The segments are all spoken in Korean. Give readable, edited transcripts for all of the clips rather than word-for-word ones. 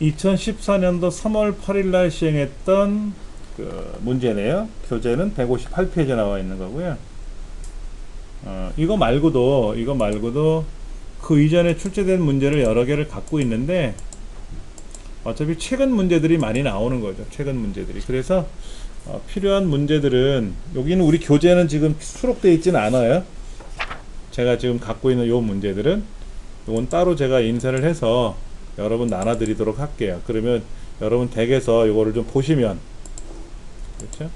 2014년도 3월 8일 날 시행했던 그 문제네요. 교재는 158페이지 나와 있는 거고요. 이거 말고도 그 이전에 출제된 문제를 여러 개를 갖고 있는데 어차피 최근 문제들이 많이 나오는 거죠. 최근 문제들이. 그래서 필요한 문제들은 여기는 우리 교재는 지금 수록되어 있지는 않아요. 제가 지금 갖고 있는 요 문제들은 이건 따로 제가 인쇄를 해서 여러분 나눠드리도록 할게요. 그러면 여러분 댁에서 이거를 좀 보시면, 그렇죠?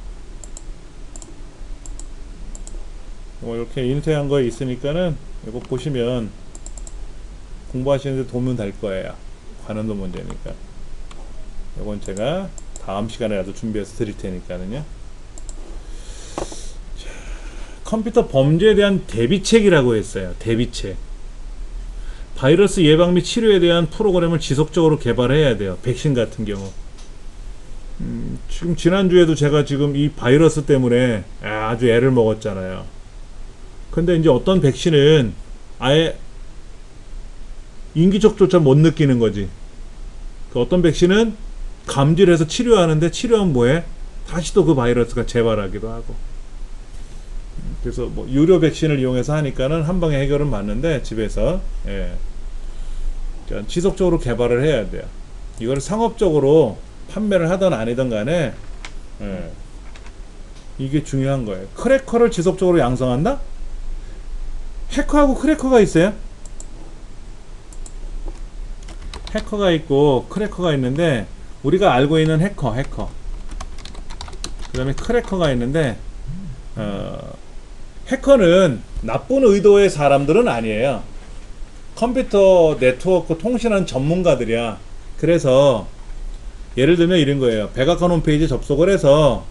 이렇게 인쇄한 거 있으니까는 이거 보시면 공부하시는데 도움이 될 거예요. 관원도 문제니까. 이건 제가 다음 시간에라도 준비해서 드릴 테니까는요. 컴퓨터 범죄에 대한 대비책이라고 했어요. 대비책. 바이러스 예방 및 치료에 대한 프로그램을 지속적으로 개발해야 돼요. 백신 같은 경우. 지금 지난주에도 제가 지금 이 바이러스 때문에 아주 애를 먹었잖아요. 근데 이제 어떤 백신은 아예 인기척조차 못 느끼는 거지. 어떤 백신은 감지를 해서 치료하는데 치료하면 뭐해? 다시 또 그 바이러스가 재발하기도 하고. 그래서 뭐 유료 백신을 이용해서 하니까는 한 방에 해결은 맞는데 집에서 지속적으로 개발을 해야 돼요. 이걸 상업적으로 판매를 하든 아니든 간에 이게 중요한 거예요. 크래커를 지속적으로 양성한다? 해커하고 크래커가 있어요. 해커가 있고 크래커가 있는데 우리가 알고 있는 해커 그 다음에 크래커가 있는데 해커는 나쁜 의도의 사람들은 아니에요. 컴퓨터 네트워크 통신하는 전문가들이야. 그래서 예를 들면 이런 거예요. 백악관 홈페이지에 접속을 해서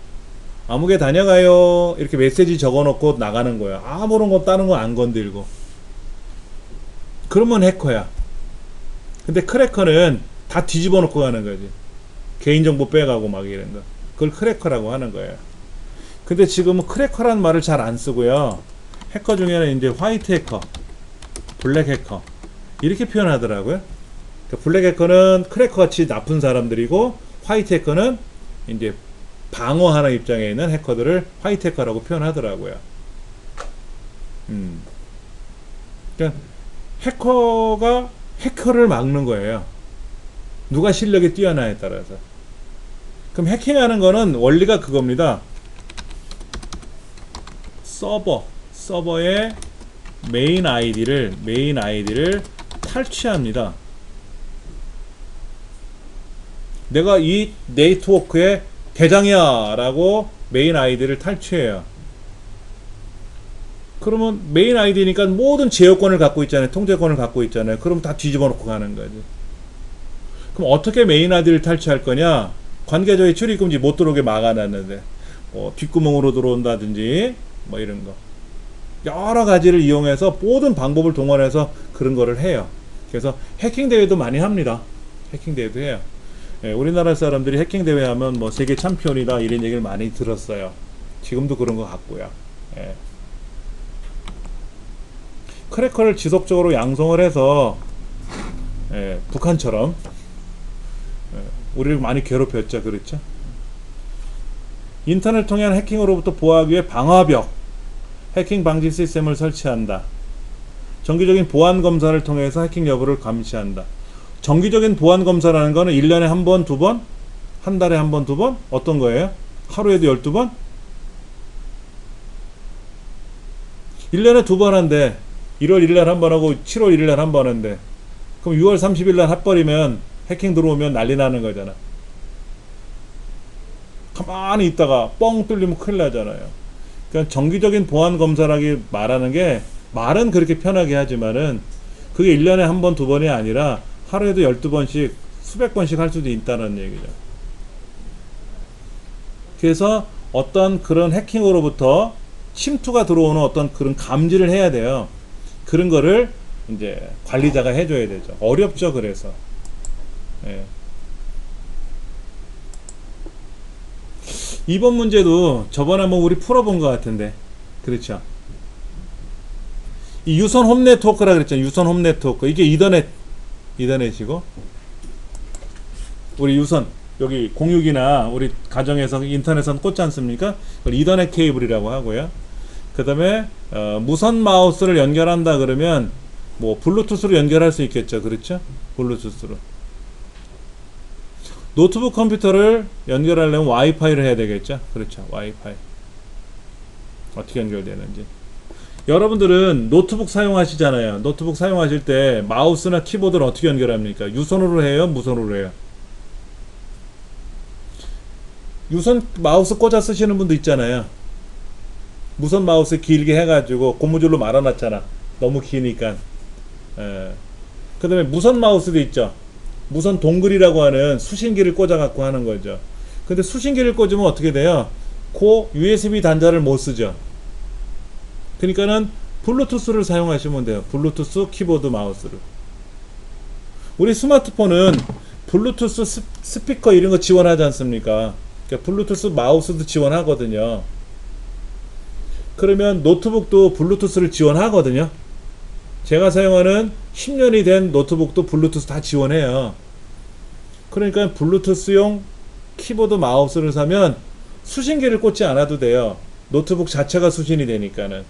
아무개 다녀가요 이렇게 메시지 적어놓고 나가는 거야. 아무런 거 다른 거 안 건들고. 그러면 해커야. 근데 크래커는 다 뒤집어 놓고 가는 거지. 개인정보 빼가고 막 이런 거. 그걸 크래커라고 하는 거예요. 근데 지금은 크래커라는 말을 잘 안 쓰고요. 해커 중에는 이제 화이트 해커, 블랙 해커 이렇게 표현하더라고요. 그러니까 블랙 해커는 크래커 같이 나쁜 사람들이고 화이트 해커는 이제 방어하는 입장에 있는 해커들을 화이트 해커라고 표현하더라고요. 그러니까 해커가 해커를 막는 거예요. 누가 실력이 뛰어나에 따라서. 그럼 해킹하는 거는 원리가 그겁니다. 서버의 메인 아이디를 탈취합니다. 내가 이 네트워크의 대장이야 라고 메인 아이디를 탈취해요. 그러면 메인 아이디니까 모든 제어권을 갖고 있잖아요. 통제권을 갖고 있잖아요. 그럼 다 뒤집어 놓고 가는 거지. 그럼 어떻게 메인 아이디를 탈취할 거냐? 관계자의 출입금지 못 들어오게 막아놨는데 뭐 뒷구멍으로 들어온다든지 뭐 이런 거 여러 가지를 이용해서 모든 방법을 동원해서 그런 거를 해요. 그래서 해킹 대회도 많이 합니다. 해킹 대회도 해요. 우리나라 사람들이 해킹 대회 하면 뭐 세계 챔피언이다 이런 얘기를 많이 들었어요. 지금도 그런 것 같고요. 크래커를 지속적으로 양성을 해서 북한처럼 우리를 많이 괴롭혔죠. 그렇죠? 인터넷 통한 해킹으로부터 보호하기 위해 방화벽, 해킹 방지 시스템을 설치한다. 정기적인 보안 검사를 통해서 해킹 여부를 감시한다. 정기적인 보안 검사라는 거는 1년에 한 번, 두 번? 한 달에 한 번, 두 번? 어떤 거예요? 하루에도 12번? 1년에 두 번 한대. 1월 1일 한 번 하고 7월 1일 한 번 한대. 그럼 6월 30일 날 핫버리면 해킹 들어오면 난리 나는 거잖아. 가만히 있다가 뻥 뚫리면 큰일 나잖아요. 그러니까 정기적인 보안 검사라기 말하는 게 말은 그렇게 편하게 하지만은 그게 1년에 한 번, 두 번이 아니라 하루에도 12번씩 수백 번씩 할 수도 있다는 얘기죠. 그래서 어떤 그런 해킹으로부터 침투가 들어오는 어떤 그런 감지를 해야 돼요. 그런 거를 이제 관리자가 해줘야 되죠. 어렵죠. 그래서 이번 문제도 저번에 한번 우리 풀어본 것 같은데, 그렇죠? 이 유선 홈 네트워크라 그랬잖아요. 유선 홈 네트워크. 이게 이더넷이고 우리 유선 여기 공유기나 우리 가정에서 인터넷선 꽂지 않습니까? 그걸 이더넷 케이블이라고 하고요. 그 다음에 무선 마우스를 연결한다 그러면 뭐 블루투스로 연결할 수 있겠죠. 그렇죠? 블루투스로. 노트북 컴퓨터를 연결하려면 와이파이를 해야 되겠죠. 그렇죠. 와이파이. 어떻게 연결되는지. 여러분들은 노트북 사용하시잖아요. 노트북 사용하실 때 마우스나 키보드를 어떻게 연결합니까? 유선으로 해요? 무선으로 해요? 유선 마우스 꽂아 쓰시는 분도 있잖아요. 무선 마우스 길게 해가지고 고무줄로 말아놨잖아. 너무 기니까. 그 다음에 무선 마우스도 있죠. 무선 동글이라고 하는 수신기를 꽂아갖고 하는 거죠. 근데 수신기를 꽂으면 어떻게 돼요? 그 USB 단자를 못 쓰죠. 그러니까는 블루투스를 사용하시면 돼요. 블루투스 키보드 마우스를. 우리 스마트폰은 블루투스 스피커 이런 거 지원하지 않습니까? 그러니까 블루투스 마우스도 지원하거든요. 그러면 노트북도 블루투스를 지원하거든요. 제가 사용하는 10년이 된 노트북도 블루투스 다 지원해요. 그러니까 블루투스용 키보드 마우스를 사면 수신기를 꽂지 않아도 돼요. 노트북 자체가 수신이 되니까는.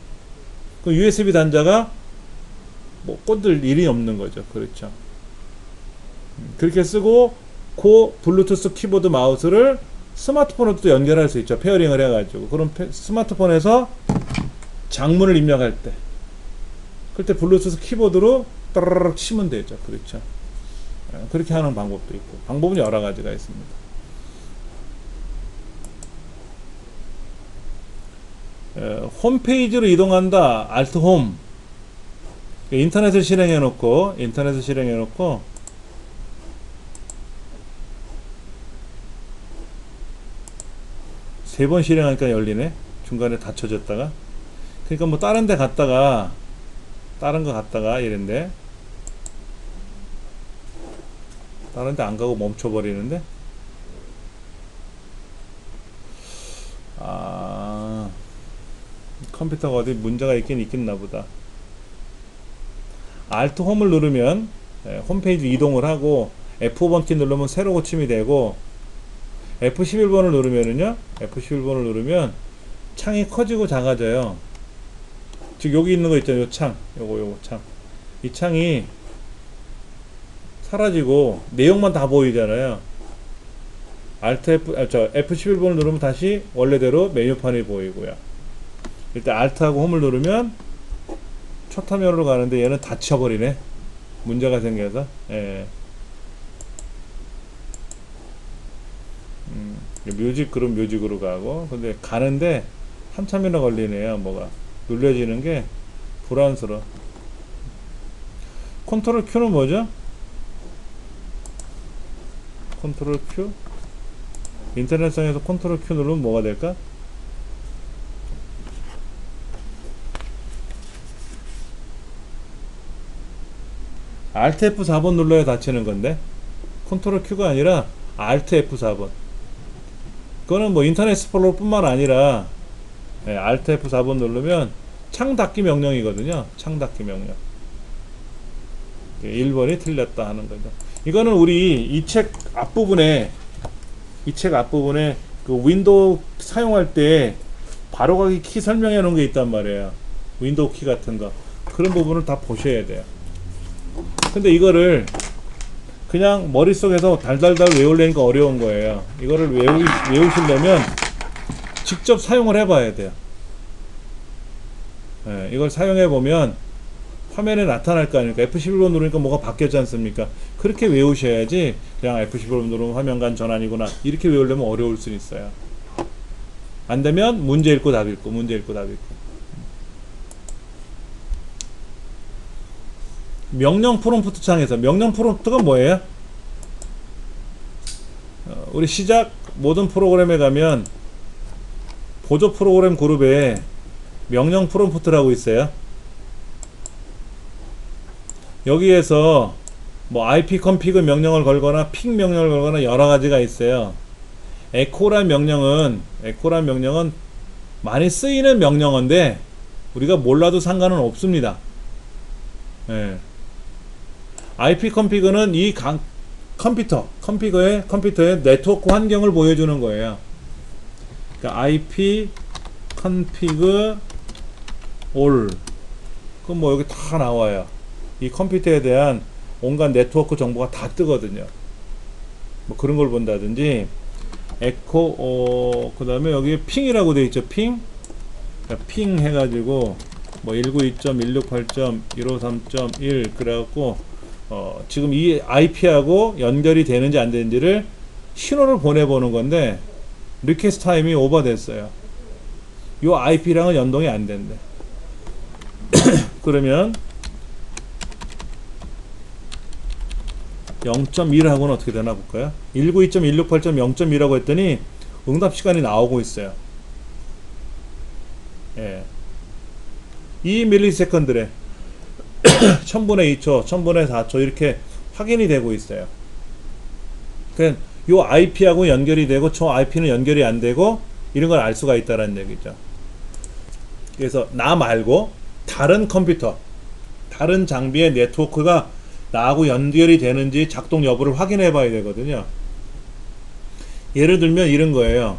그 USB 단자가 뭐 꽂을 일이 없는 거죠. 그렇죠. 그렇게 쓰고 그 블루투스 키보드 마우스를 스마트폰으로 또 연결할 수 있죠. 페어링을 해가지고. 그럼 스마트폰에서 장문을 입력할 때 그때 블루투스 키보드로 따라락 치면 되죠. 그렇죠. 그렇게 하는 방법도 있고 방법은 여러 가지가 있습니다. 홈페이지로 이동한다. 알트 홈. 인터넷을 실행해 놓고 세 번 실행하니까 열리네. 중간에 닫혀졌다가. 그러니까 뭐 다른 데 갔다가 다른 거 갔다가 이런데 다른 데 안 가고 멈춰 버리는데. 컴퓨터가 어디 문제가 있겠나 보다. 알트 홈을 누르면 홈페이지 이동을 하고 F5번 키 누르면 새로 고침이 되고 F11번을 누르면은요, F11번을 누르면 창이 커지고 작아져요. 즉 여기 있는 거 있잖아요. 요 창, 요거 창. 이 창이 사라지고 내용만 다 보이잖아요. F11번을 누르면 다시 원래대로 메뉴판이 보이고요. 일단 Alt하고 홈을 누르면 첫 화면으로 가는데 얘는 닫혀버리네. 문제가 생겨서. 뮤직 그럼 뮤직으로 가고. 근데 가는데 한참이나 걸리네요. 뭐가 눌려지는 게 불안스러워. 컨트롤 Q는 뭐죠? 컨트롤 Q? 인터넷상에서 컨트롤 Q 누르면 뭐가 될까? Alt F4번 눌러야 닫히는 건데 컨트롤 Q가 아니라 Alt F4번. 그거는 뭐 인터넷 스포로 뿐만 아니라 Alt F4번 누르면 창 닫기 명령이거든요. 창 닫기 명령. 1번이 틀렸다 하는 거죠. 이거는 우리 이 책 앞부분에 그 윈도우 사용할 때 바로가기 키 설명해 놓은 게 있단 말이에요. 윈도우 키 같은 거. 그런 부분을 다 보셔야 돼요. 근데 이거를 그냥 머릿속에서 달달달 외우려니까 어려운 거예요. 이거를 외우시려면 직접 사용을 해봐야 돼요. 이걸 사용해보면 화면에 나타날 거 아닙니까? F11번 누르니까 뭐가 바뀌었지 않습니까? 그렇게 외우셔야지 그냥 F11번 누르면 화면 간 전환이구나 이렇게 외우려면 어려울 수 있어요. 안되면 문제 읽고 답 읽고 문제 읽고 답 읽고. 명령 프롬프트 창에서 명령 프롬프트가 뭐예요? 우리 시작 모든 프로그램에 가면 보조 프로그램 그룹에 명령 프롬프트라고 있어요. 여기에서 뭐 IP config 명령을 걸거나 픽 명령을 걸거나 여러 가지가 있어요. 에코란 명령은 많이 쓰이는 명령어인데 우리가 몰라도 상관은 없습니다. IP config는 컴퓨터의 네트워크 환경을 보여주는 거예요. 그러니까 IP config all. 그럼 뭐 여기 다 나와요. 이 컴퓨터에 대한 온갖 네트워크 정보가 다 뜨거든요. 뭐 그런 걸 본다든지, 에코, 그 다음에 여기 핑이라고 되어 있죠. 핑. 그러니까 핑 해가지고, 뭐 192.168.153.1 그래갖고, 지금 이 IP하고 연결이 되는지 안 되는지를 신호를 보내보는 건데, 리퀘스트 타임이 오버됐어요. 이 IP랑은 연동이 안 된대. 그러면 0.1하고는 어떻게 되나 볼까요? 192.168.0.1이라고 했더니 응답 시간이 나오고 있어요. 예. 2ms에 1000분의 2초, 1000분의 4초 이렇게 확인이 되고 있어요. 그러니까 요 IP하고 연결이 되고 저 IP는 연결이 안 되고 이런 걸 알 수가 있다는 얘기죠. 그래서 나 말고 다른 컴퓨터, 다른 장비의 네트워크가 나하고 연결이 되는지 작동 여부를 확인해 봐야 되거든요. 예를 들면 이런 거예요.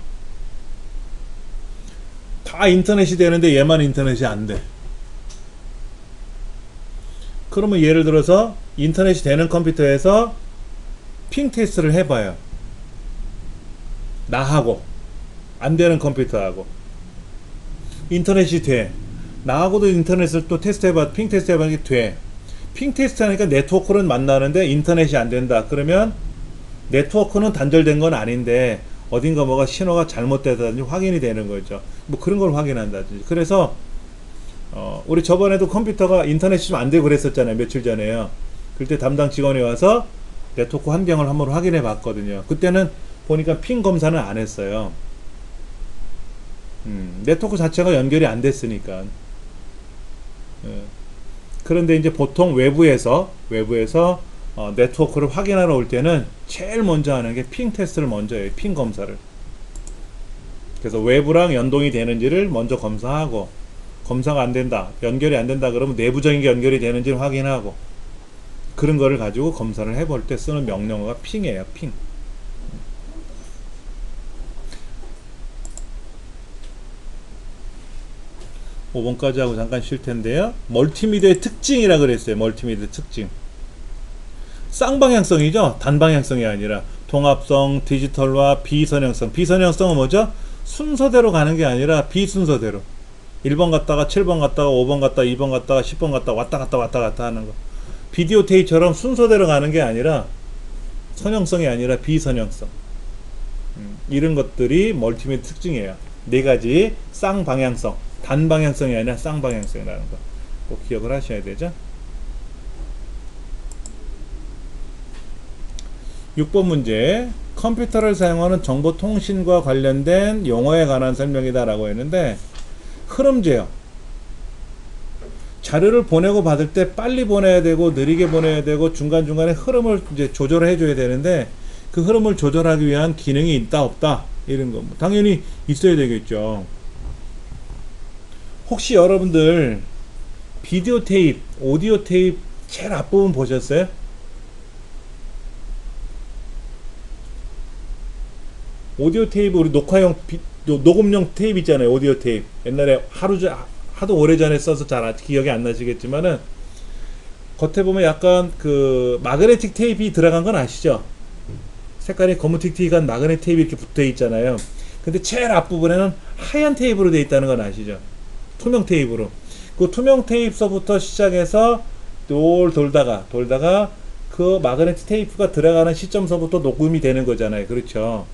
다 인터넷이 되는데 얘만 인터넷이 안 돼. 그러면 예를 들어서 인터넷이 되는 컴퓨터에서 핑 테스트를 해봐요. 나하고 안 되는 컴퓨터하고 인터넷이 돼. 나하고도 인터넷을 또 테스트해봐, 핑 테스트 해봤는데 돼. 핑 테스트 하니까 네트워크는 만나는데 인터넷이 안 된다. 그러면 네트워크는 단절된 건 아닌데 어딘가 뭐가 신호가 잘못되다든지 확인이 되는 거죠. 뭐 그런 걸 확인한다든지. 그래서 우리 저번에도 컴퓨터가 인터넷이 좀 안 되고 그랬었잖아요. 며칠 전에요. 그때 담당 직원이 와서 네트워크 환경을 한번 확인해 봤거든요. 그때는 보니까 핑 검사는 안 했어요. 네트워크 자체가 연결이 안 됐으니까. 그런데 이제 보통 외부에서 네트워크를 확인하러 올 때는 제일 먼저 하는 게 핑 테스트를 먼저 해요. 핑 검사를. 그래서 외부랑 연동이 되는지를 먼저 검사하고, 검사가 안 된다, 연결이 안 된다 그러면 내부적인 게 연결이 되는지를 확인하고, 그런 거를 가지고 검사를 해볼 때 쓰는 명령어가 핑이에요. 핑. 5번까지 하고 잠깐 쉴 텐데요. 멀티미디어의 특징이라 그랬어요. 멀티미디어 특징. 쌍방향성이죠. 단방향성이 아니라 통합성, 디지털화, 비선형성. 비선형성은 뭐죠? 순서대로 가는 게 아니라 비순서대로. 1번 갔다가 7번 갔다가 5번 갔다가 2번 갔다가 10번 갔다가 왔다 갔다 하는 거. 비디오 테이프처럼 순서대로 가는 게 아니라 선형성이 아니라 비선형성. 이런 것들이 멀티미디어 특징이에요. 네 가지 쌍방향성. 단방향성이 아니라 쌍방향성이라는 거 꼭 기억을 하셔야 되죠. 6번 문제. 컴퓨터를 사용하는 정보통신과 관련된 용어에 관한 설명이다 라고 했는데, 흐름제요. 자료를 보내고 받을 때 빨리 보내야 되고 느리게 보내야 되고 중간중간에 흐름을 이제 조절을 해줘야 되는데, 그 흐름을 조절하기 위한 기능이 있다 없다 이런 거 당연히 있어야 되겠죠. 혹시 여러분들 비디오 테이프, 오디오 테이프 제일 앞부분 보셨어요? 오디오 테이프, 우리 녹화용 녹음용 테이프 있잖아요. 오디오 테이프. 옛날에 하도 오래전에 써서 잘 기억이 안 나시겠지만은, 겉에 보면 약간 그 마그네틱 테이프 들어간 건 아시죠? 색깔이 검은틱틱한 마그네틱 테이프 이렇게 붙어 있잖아요. 근데 제일 앞부분에는 하얀 테이프로 되어 있다는 건 아시죠? 투명 테이프로. 그 투명 테이프서부터 시작해서 돌다가 그 마그네틱 테이프가 들어가는 시점서부터 녹음이 되는 거잖아요. 그렇죠?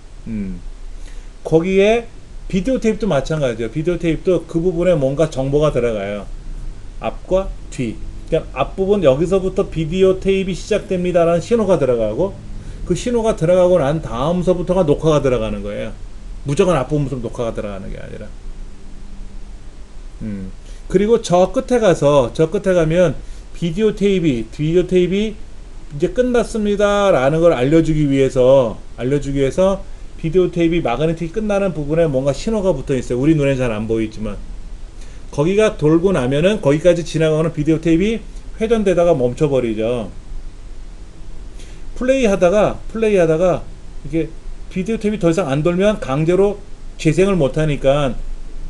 거기에 비디오 테이프도 마찬가지죠. 비디오 테이프도 그 부분에 뭔가 정보가 들어가요. 앞과 뒤. 그러니까 앞부분 여기서부터 비디오 테이프가 시작됩니다라는 신호가 들어가고, 그 신호가 들어가고 난 다음서부터가 녹화가 들어가는 거예요. 무조건 앞부분부터 녹화가 들어가는 게 아니라. 그리고 저 끝에 가면 비디오 테이프 이제 끝났습니다 라는 걸 알려주기 위해서 비디오 테이프 마그네틱이 끝나는 부분에 뭔가 신호가 붙어 있어요. 우리 눈에 잘 안 보이지만 거기가 돌고 나면은 거기까지 지나가는 비디오 테이프 회전되다가 멈춰버리죠. 플레이하다가 이게 비디오 탭이 더 이상 안 돌면 강제로 재생을 못하니까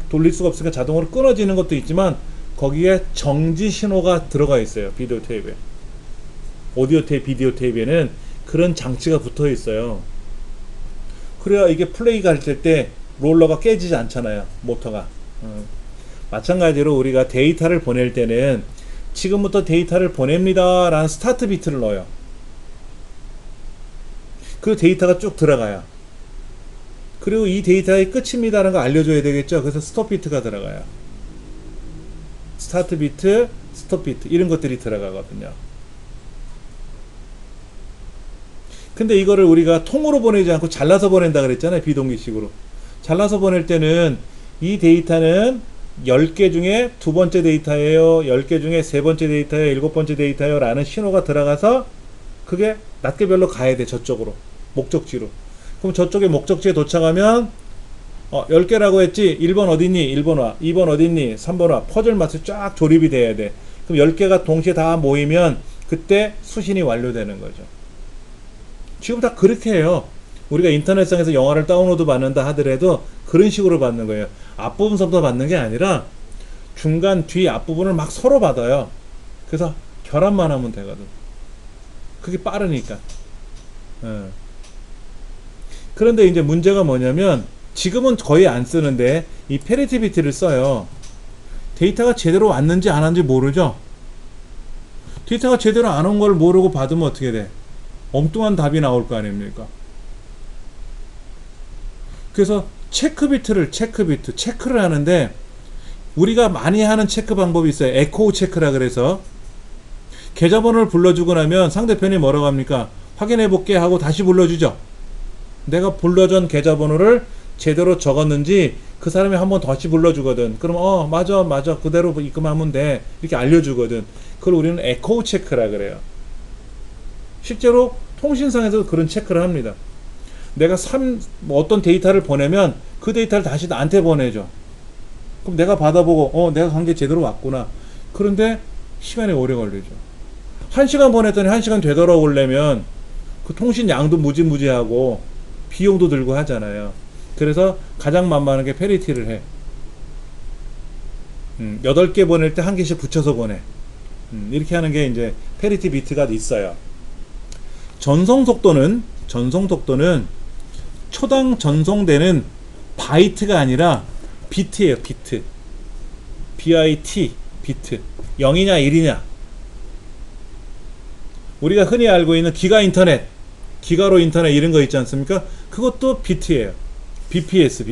돌릴 수가 없으니까 자동으로 끊어지는 것도 있지만 거기에 정지 신호가 들어가 있어요. 비디오 테이프에. 오디오 테이프, 비디오 테이프에는 그런 장치가 붙어 있어요. 그래야 이게 플레이가 할 때 롤러가 깨지지 않잖아요. 모터가. 마찬가지로 우리가 데이터를 보낼 때는 지금부터 데이터를 보냅니다 라는 스타트 비트를 넣어요. 그 데이터가 쭉 들어가요. 그리고 이 데이터의 끝입니다 라는 거 알려줘야 되겠죠. 그래서 스톱 비트가 들어가요. 스타트 비트, 스톱 비트 이런 것들이 들어가거든요. 근데 이거를 우리가 통으로 보내지 않고 잘라서 보낸다 그랬잖아요. 비동기식으로. 잘라서 보낼 때는 이 데이터는 10개 중에 두 번째 데이터예요, 10개 중에 세 번째 데이터예요, 일곱 번째 데이터예요 라는 신호가 들어가서 그게 낱개별로 가야 돼. 저쪽으로, 목적지로. 그럼 저쪽에 목적지에 도착하면 10개라고 했지? 1번 어딨니? 1번 와. 2번 어딨니? 3번 와. 퍼즐 마스 쫙 조립이 돼야 돼. 그럼 10개가 동시에 다 모이면 그때 수신이 완료되는 거죠. 지금 다 그렇게 해요. 우리가 인터넷상에서 영화를 다운로드 받는다 하더라도 그런 식으로 받는 거예요. 앞부분서부터 받는 게 아니라 중간 뒤 앞부분을 막 서로 받아요. 그래서 결합만 하면 되거든. 그게 빠르니까. 그런데 이제 문제가 뭐냐면 지금은 거의 안 쓰는데 이 페리티 비트를 써요. 데이터가 제대로 왔는지 안 왔는지 모르죠. 데이터가 제대로 안 온 걸 모르고 받으면 어떻게 돼? 엉뚱한 답이 나올 거 아닙니까? 그래서 체크를 하는데 우리가 많이 하는 체크 방법이 있어요. 에코 체크라 그래서 계좌번호를 불러주고 나면 상대편이 뭐라고 합니까? 확인해 볼게 하고 다시 불러주죠. 내가 불러준 계좌번호를 제대로 적었는지 그 사람이 한번 다시 불러주거든. 그럼 맞아 그대로 입금하면 돼 이렇게 알려주거든. 그걸 우리는 에코 체크라 그래요. 실제로 통신상에서도 그런 체크를 합니다. 내가 어떤 데이터를 보내면 그 데이터를 다시 나한테 보내줘. 그럼 내가 받아보고 내가 간 게 제대로 왔구나. 그런데 시간이 오래 걸리죠. 1시간 보냈더니 1시간 되돌아오려면 그 통신 양도 무지무지하고 비용도 들고 하잖아요. 그래서 가장 만만한 게 페리티를 해. 8개 보낼 때 1개씩 붙여서 보내. 이렇게 하는 게 이제 페리티 비트가 있어요. 전송 속도는 초당 전송되는 바이트가 아니라 비트예요. 비트. BIT. 비트. 0이냐 1이냐. 우리가 흔히 알고 있는 기가 인터넷, 기가로 인터넷 이런 거 있지 않습니까? 그것도 비트예요. BPS.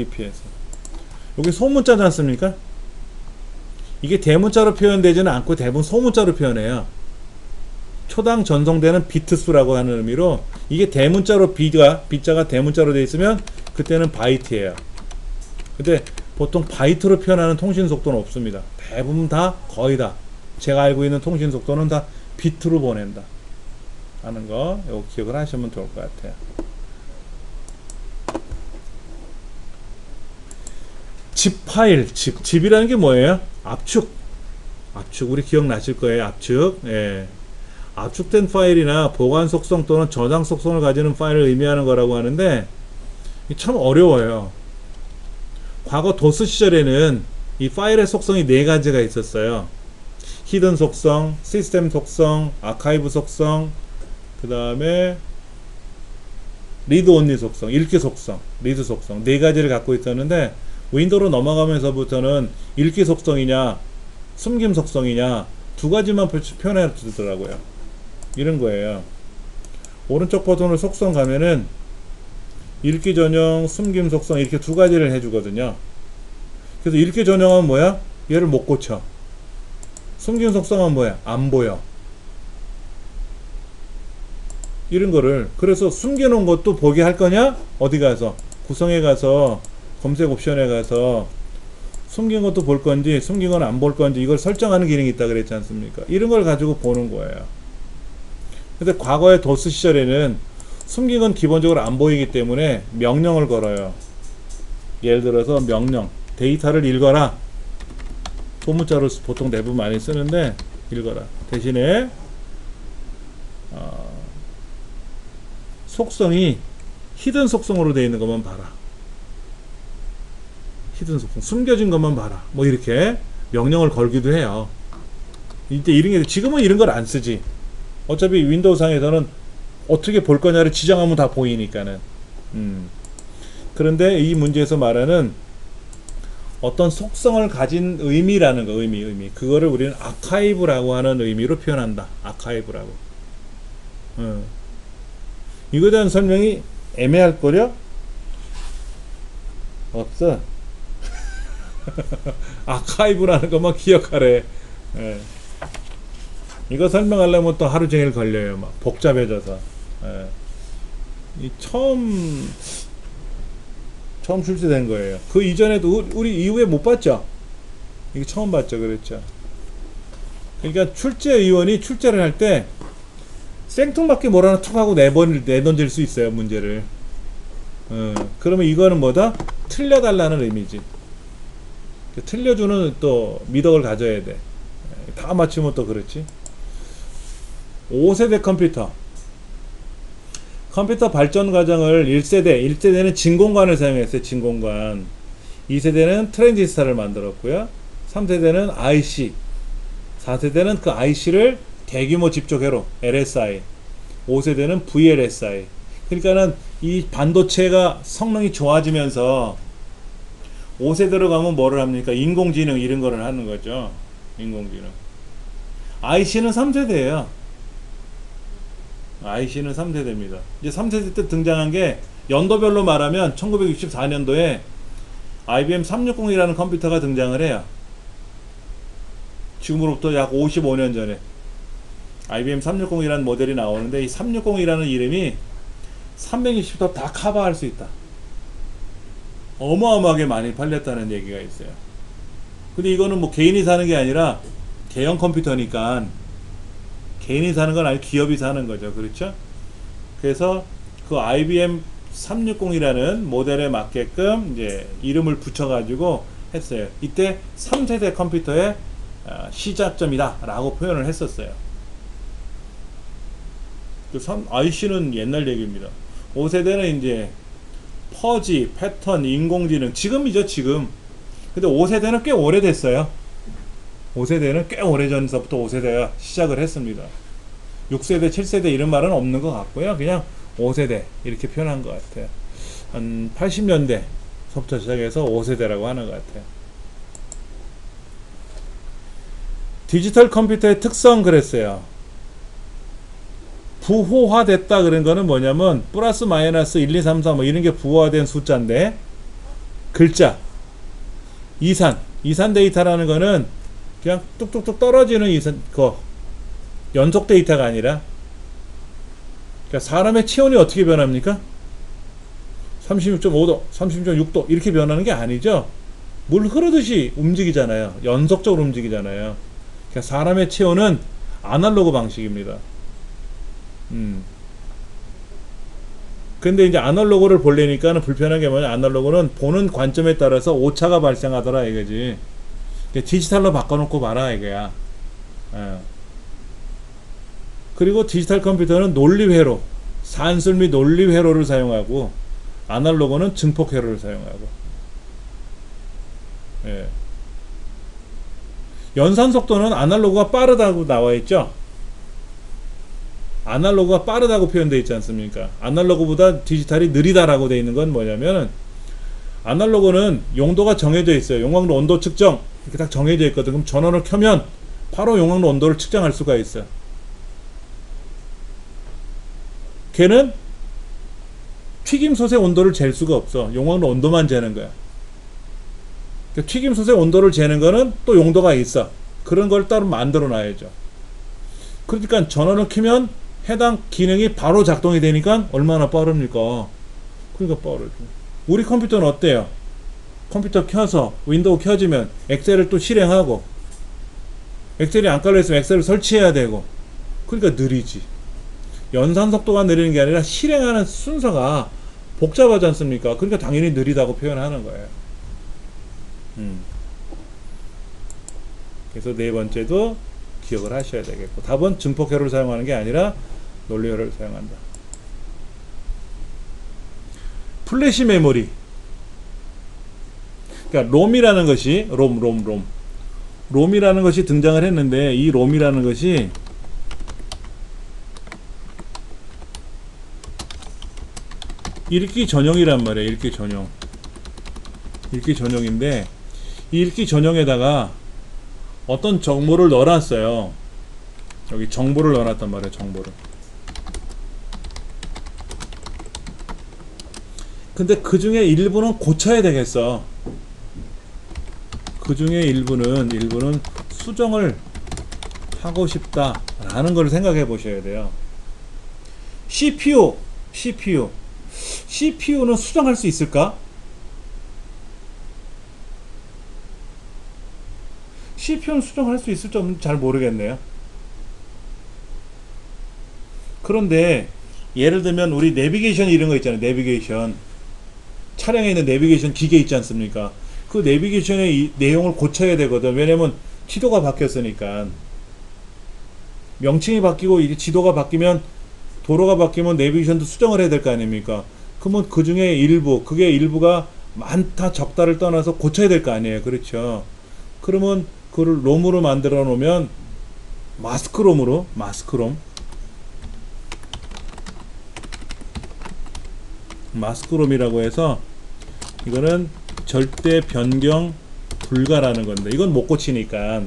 여기 소문자지 않습니까? 이게 대문자로 표현되지는 않고 대부분 소문자로 표현해요. 초당 전송되는 비트 수라고 하는 의미로 이게 대문자로 B자가 대문자로 되어 있으면 그때는 바이트예요. 근데 보통 바이트로 표현하는 통신 속도는 없습니다. 대부분 다 거의 다 제가 알고 있는 통신 속도는 다 비트로 보낸다 하는 거 이거 기억을 하시면 좋을 것 같아요. 집 파일, 집이라는 게 뭐예요? 압축 우리 기억나실 거예요. 압축. 예. 압축된 파일이나 보관 속성 또는 저장 속성을 가지는 파일을 의미하는 거라고 하는데 참 어려워요. 과거 도스 시절에는 이 파일의 속성이 4가지가 있었어요. 히든 속성, 시스템 속성, 아카이브 속성, 그 다음에 리드 온리 속성, 읽기 속성, 리드 속성 4가지를 갖고 있었는데 윈도우로 넘어가면서부터는 읽기 속성이냐 숨김 속성이냐 2가지만 표현해 주더라고요. 이런 거예요. 오른쪽 버튼을 속성 가면은 읽기 전용, 숨김 속성 이렇게 2가지를 해주거든요. 그래서 읽기 전용은 뭐야? 얘를 못 고쳐. 숨김 속성은 뭐야? 안 보여. 이런 거를 그래서 숨겨놓은 것도 보게 할 거냐? 어디 가서 구성에 가서 검색 옵션에 가서 숨긴 것도 볼 건지 숨긴 건 안 볼 건지 이걸 설정하는 기능이 있다 그랬지 않습니까? 이런 걸 가지고 보는 거예요. 근데 과거의 도스 시절에는 숨긴 건 기본적으로 안 보이기 때문에 명령을 걸어요. 예를 들어서 명령 데이터를 읽어라. 소문자로 보통 대부분 많이 쓰는데 읽어라. 대신에 속성이 히든 속성으로 되어 있는 것만 봐라. 히든 속성, 숨겨진 것만 봐라. 뭐 이렇게 명령을 걸기도 해요. 이때 이런 게, 지금은 이런 걸 안 쓰지. 어차피 윈도우 상에서는 어떻게 볼 거냐를 지정하면 다 보이니까는. 그런데 이 문제에서 말하는 어떤 속성을 가진 의미라는 거, 의미. 그거를 우리는 아카이브라고 하는 의미로 표현한다. 아카이브라고. 이거에 대한 설명이 애매할 거려? 없어. 아카이브라는 것만 기억하래. 예. 이거 설명하려면 또 하루 종일 걸려요. 막 복잡해져서. 예. 이 처음 출시된 거예요. 그 이전에도 우리 이후에 못 봤죠. 이게 처음 봤죠. 그랬죠. 그러니까 출제위원이 출제를 할 때 생뚱맞게 뭘 하나 툭 하고 내던질 수 있어요. 문제를. 그러면 이거는 뭐다? 틀려달라는 의미지. 틀려주는 또 미덕을 가져야 돼. 다 맞추면 또 그렇지. 5세대 컴퓨터 발전 과정을 1세대는 진공관을 사용했어요. 진공관. 2세대는 트랜지스터를 만들었고요. 3세대는 IC. 4세대는 그 IC를 대규모 집적회로 LSI. 5세대는 VLSI. 그러니까는 이 반도체가 성능이 좋아지면서 5세대로 가면 뭐를 합니까? 인공지능 이런 거를 하는 거죠. 인공지능. IC는 3세대예요. IC는 3세대입니다. 이제 3세대 때 등장한 게 연도별로 말하면 1964년도에 IBM 360이라는 컴퓨터가 등장을 해요. 지금으로부터 약 55년 전에 IBM 360이라는 모델이 나오는데, 이 360이라는 이름이 360도 다 커버할 수 있다. 어마어마하게 많이 팔렸다는 얘기가 있어요. 근데 이거는 뭐 개인이 사는 게 아니라 대형 컴퓨터니까, 개인이 사는 건 아니고 기업이 사는 거죠. 그렇죠? 그래서 그 IBM 360이라는 모델에 맞게끔 이제 이름을 붙여가지고 했어요. 이때 3세대 컴퓨터의 시작점이다 라고 표현을 했었어요. IC는 옛날 얘기입니다. 5세대는 이제 퍼지, 패턴, 인공지능, 지금이죠. 지금. 근데 5세대는 꽤 오래됐어요. 5세대는 꽤 오래전서부터 5세대가 시작을 했습니다. 6세대, 7세대 이런 말은 없는 것 같고요. 그냥 5세대 이렇게 표현한 것 같아요. 한 80년대서부터 시작해서 5세대라고 하는 것 같아요. 디지털 컴퓨터의 특성 그랬어요. 부호화됐다 그런 거는 뭐냐면 플러스 마이너스 1, 2, 3, 4 뭐 이런 게 부호화된 숫자인데, 글자 이산 데이터라는 거는 그냥 뚝뚝뚝 떨어지는 연속 데이터가 아니라, 그러니까 사람의 체온이 어떻게 변합니까? 36.5도, 36.6도 이렇게 변하는 게 아니죠. 물 흐르듯이 움직이잖아요. 연속적으로 움직이잖아요. 그러니까 사람의 체온은 아날로그 방식입니다. 근데 이제 아날로그를 보려니까는 불편한 게 뭐냐, 아날로그는 보는 관점에 따라서 오차가 발생하더라 이거지. 디지털로 바꿔놓고 봐라 이거야. 그리고 디지털 컴퓨터는 논리회로, 산술 및 논리회로를 사용하고, 아날로그는 증폭회로를 사용하고. 예. 연산 속도는 아날로그가 빠르다고 나와 있죠. 아날로그가 빠르다고 표현되어 있지 않습니까? 아날로그보다 디지털이 느리다라고 되어 있는 건 뭐냐면, 아날로그는 용도가 정해져 있어요. 용광로 온도 측정 이렇게 딱 정해져 있거든. 그럼 전원을 켜면 바로 용광로 온도를 측정할 수가 있어요. 걔는 튀김솥의 온도를 잴 수가 없어. 용광로 온도만 재는 거야. 그러니까 튀김솥의 온도를 재는 거는 또 용도가 있어. 그런 걸 따로 만들어 놔야죠. 그러니까 전원을 켜면 해당 기능이 바로 작동이 되니까 얼마나 빠릅니까? 그러니까 빠르죠. 우리 컴퓨터는 어때요? 컴퓨터 켜서 윈도우 켜지면 엑셀을 또 실행하고, 엑셀이 안 깔려있으면 엑셀을 설치해야 되고, 그러니까 느리지. 연산 속도가 느리는 게 아니라 실행하는 순서가 복잡하지 않습니까? 그러니까 당연히 느리다고 표현하는 거예요. 그래서 네 번째도 기억을 하셔야 되겠고, 답은 증폭회로를 사용하는 게 아니라 논리회로를 사용한다. 플래시 메모리. 그러니까 롬이라는 것이 롬이라는 것이 등장을 했는데, 이 롬이라는 것이 읽기 전용이란 말이에요. 읽기 전용. 읽기 전용인데, 이 읽기 전용에다가 어떤 정보를 넣어놨어요. 여기 정보를 넣어놨단 말이에요. 정보를. 근데 그 중에 일부는 고쳐야 되겠어. 그 중에 일부는 수정을 하고 싶다라는 걸 생각해 보셔야 돼요. CPU는 수정할 수 있을까? CPU는 수정할 수 있을지 없는지 잘 모르겠네요. 그런데 예를 들면 우리 내비게이션 이런 거 있잖아요. 내비게이션, 차량에 있는 내비게이션 기계 있지 않습니까? 그 내비게이션의 이 내용을 고쳐야 되거든. 왜냐면 지도가 바뀌었으니까. 명칭이 바뀌고 이게 지도가 바뀌면, 도로가 바뀌면 내비게이션도 수정을 해야 될 거 아닙니까? 그러면 그 중에 그게 일부가 많다 적다를 떠나서 고쳐야 될 거 아니에요. 그렇죠? 그러면 그걸 롬으로 만들어 놓으면, 마스크롬이라고 해서, 이거는 절대 변경 불가라는 건데, 이건 못 고치니까.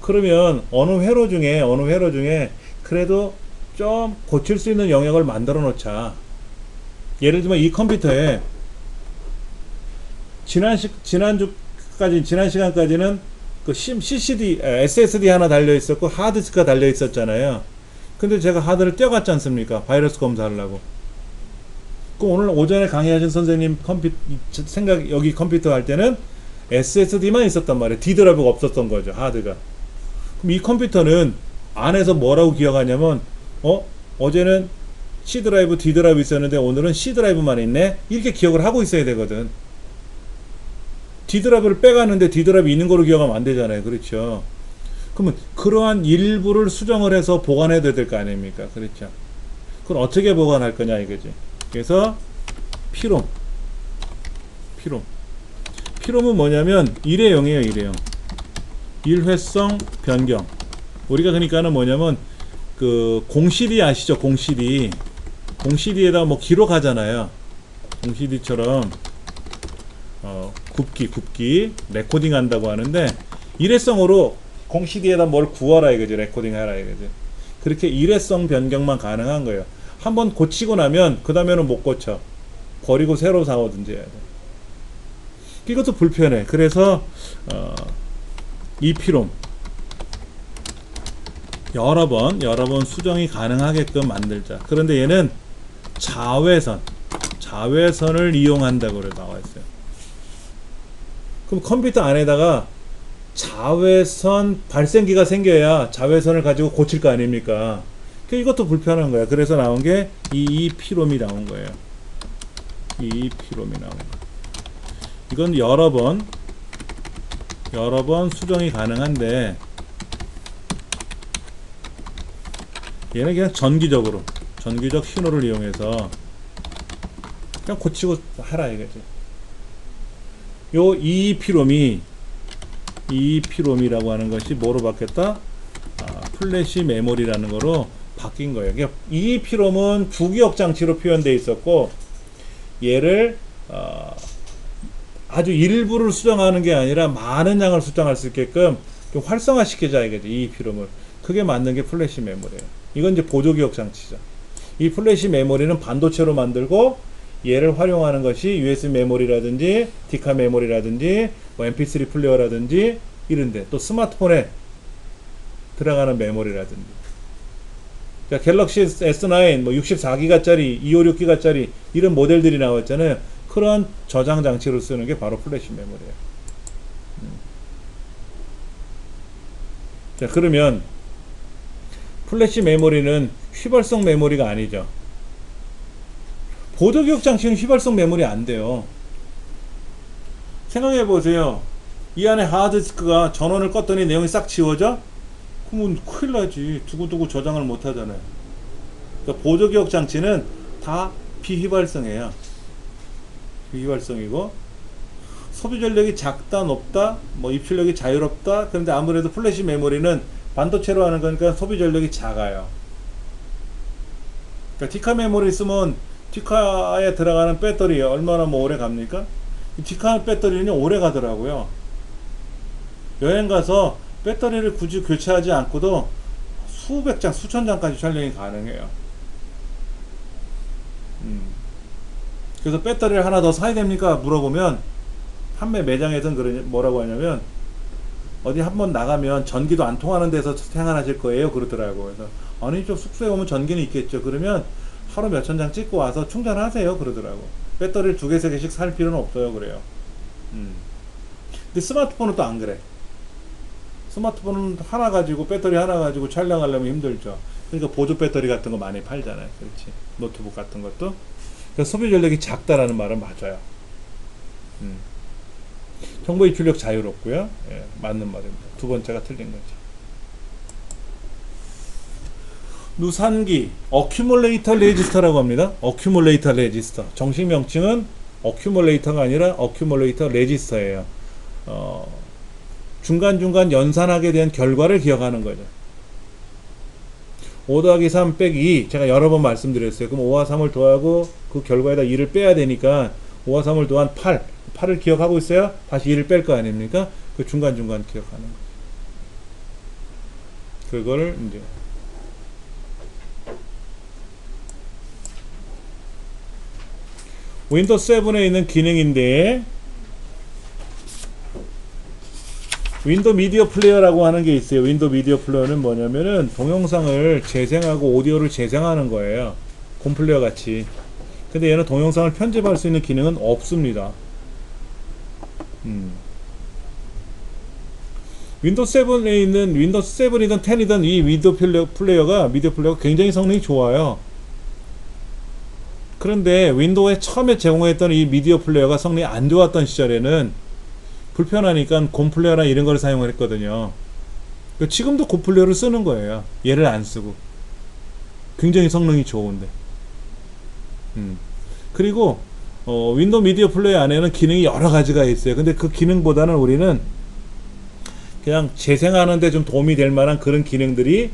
그러면 어느 회로 중에 그래도 좀 고칠 수 있는 영역을 만들어 놓자. 예를 들면 이 컴퓨터에 지난 시간까지는 그 SSD 하나 달려 있었고 하드디스크가 달려 있었잖아요. 근데 제가 하드를 떼어갔지 않습니까? 바이러스 검사하려고. 그 오늘 오전에 강의하신 선생님 여기 컴퓨터 할 때는 SSD만 있었단 말이에요. D 드라이브가 없었던 거죠, 하드가. 그럼 이 컴퓨터는 안에서 뭐라고 기억하냐면, 어제는 C 드라이브, D 드라이브 있었는데 오늘은 C 드라이브만 있네? 이렇게 기억을 하고 있어야 되거든. D 드라이브를 빼갔는데 D 드라이브 있는 거로 기억하면 안 되잖아요. 그렇죠? 그러면 그러한 일부를 수정을 해서 보관해야 될 거 아닙니까? 그렇죠? 그럼 어떻게 보관할 거냐 이거지. 그래서 피롬은 뭐냐면 일회용이에요. 일회성 변경. 우리가 그러니까는 뭐냐면 그 공CD 아시죠? 공CD에다 뭐 기록하잖아요. 공CD처럼 굽기 레코딩 한다고 하는데, 일회성으로 공CD에다 뭘 구워라 이거지. 레코딩 하라 이거지. 그렇게 일회성 변경만 가능한 거예요. 한번 고치고 나면 그 다음에는 못 고쳐. 버리고 새로 사오든지 해야 돼. 이것도 불편해. 그래서 이 피롬 여러 번 수정이 가능하게끔 만들자. 그런데 얘는 자외선을 이용한다고 그래 나와 있어요. 그럼 컴퓨터 안에다가 자외선 발생기가 생겨야 자외선을 가지고 고칠 거 아닙니까? 이것도 불편한 거야. 그래서 나온 게 이 피롬이 나온 거예요. 이 피롬이 나온 거. 이건 여러 번 수정이 가능한데, 얘는 그냥 전기적 신호를 이용해서 그냥 고치고 하라 이거지. 요 EEPROM이라고 하는 것이 뭐로 바뀌었다? 플래시 메모리라는 거로 바뀐 거예요. 그러니까 EEPROM은 부기억 장치로 표현되어 있었고, 얘를 아주 일부를 수정하는 게 아니라 많은 양을 수정할 수 있게끔 좀 활성화시키자 이거죠. EEPROM을. 그게 만든 게 플래시 메모리예요. 이건 이제 보조기억 장치죠. 이 플래시 메모리는 반도체로 만들고, 얘를 활용하는 것이 USB 메모리라든지 디카 메모리라든지 뭐 MP3 플레이어라든지 이런데, 또 스마트폰에 들어가는 메모리라든지. 그러니까 갤럭시 S9 뭐 64기가짜리 256기가짜리 이런 모델들이 나왔잖아요. 그런 저장 장치로 쓰는 게 바로 플래시 메모리예요. 자, 그러면 플래시 메모리는 휘발성 메모리가 아니죠. 보조기억 장치는 휘발성 메모리 안 돼요. 생각해 보세요. 이 안에 하드디스크가 전원을 껐더니 내용이 싹 지워져? 그러면 큰일 나지. 두고두고 저장을 못 하잖아요. 그러니까 보조기억 장치는 다 비휘발성이에요. 비휘발성이고 소비 전력이 작다 높다 뭐 입출력이 자유롭다. 그런데 아무래도 플래시 메모리는 반도체로 하는 거니까 소비 전력이 작아요. 그러니까 티카 메모리 쓰면 티카에 들어가는 배터리 얼마나 뭐 오래 갑니까? 티카 배터리는 오래 가더라고요. 여행 가서 배터리를 굳이 교체하지 않고도 수백 장, 수천 장까지 촬영이 가능해요. 그래서 배터리를 하나 더 사야 됩니까? 물어보면 판매 매장에서는 그러냐, 뭐라고 하냐면 어디 한번 나가면 전기도 안 통하는 데서 생활하실 거예요 그러더라고. 그래서 아니 좀 숙소에 오면 전기는 있겠죠. 그러면 하루 몇천 장 찍고 와서 충전하세요 그러더라고. 배터리를 두 개, 세 개씩 살 필요는 없어요 그래요. 근데 스마트폰은 또 안 그래. 스마트폰은 하나 가지고 배터리 하나 가지고 촬영하려면 힘들죠. 그러니까 보조 배터리 같은 거 많이 팔잖아요. 그렇지. 노트북 같은 것도. 그래서 소비 전력이 작다라는 말은 맞아요. 정보 입출력 자유롭고요. 예, 맞는 말입니다. 두 번째가 틀린 거죠. 누산기 어큐뮬레이터 레지스터라고 합니다. 어큐뮬레이터 레지스터. 정식 명칭은 어큐뮬레이터가 아니라 어큐뮬레이터 레지스터예요. 중간중간 연산하게 된 결과를 기억하는 거죠. 5 더하기 3 빼기 2 제가 여러 번 말씀드렸어요. 그럼 5와 3을 더하고 그 결과에다 2를 빼야 되니까 5와 3을 더한 8을 기억하고 있어요. 다시 2를 뺄 거 아닙니까? 그 중간중간 기억하는 거죠. 그걸 이제 윈도우 7에 있는 기능인데 윈도우 미디어 플레이어라고 하는 게 있어요. 윈도우 미디어 플레이어는 뭐냐면은 동영상을 재생하고 오디오를 재생하는 거예요. 콤플레이어 같이. 근데 얘는 동영상을 편집할 수 있는 기능은 없습니다. 윈도우 7에 있는 윈도우 7이든 10이든 이 미디어 플레이어가 굉장히 성능이 좋아요. 그런데 윈도우에 처음에 제공했던 이 미디어 플레이어가 성능이 안 좋았던 시절에는 불편하니까 곰플레이어나 이런 걸 사용을 했거든요. 지금도 곰플레이어를 쓰는 거예요. 얘를 안 쓰고. 굉장히 성능이 좋은데. 그리고 윈도우 미디어 플레이어 안에는 기능이 여러 가지가 있어요. 근데 그 기능보다는 우리는 그냥 재생하는데 좀 도움이 될 만한 그런 기능들이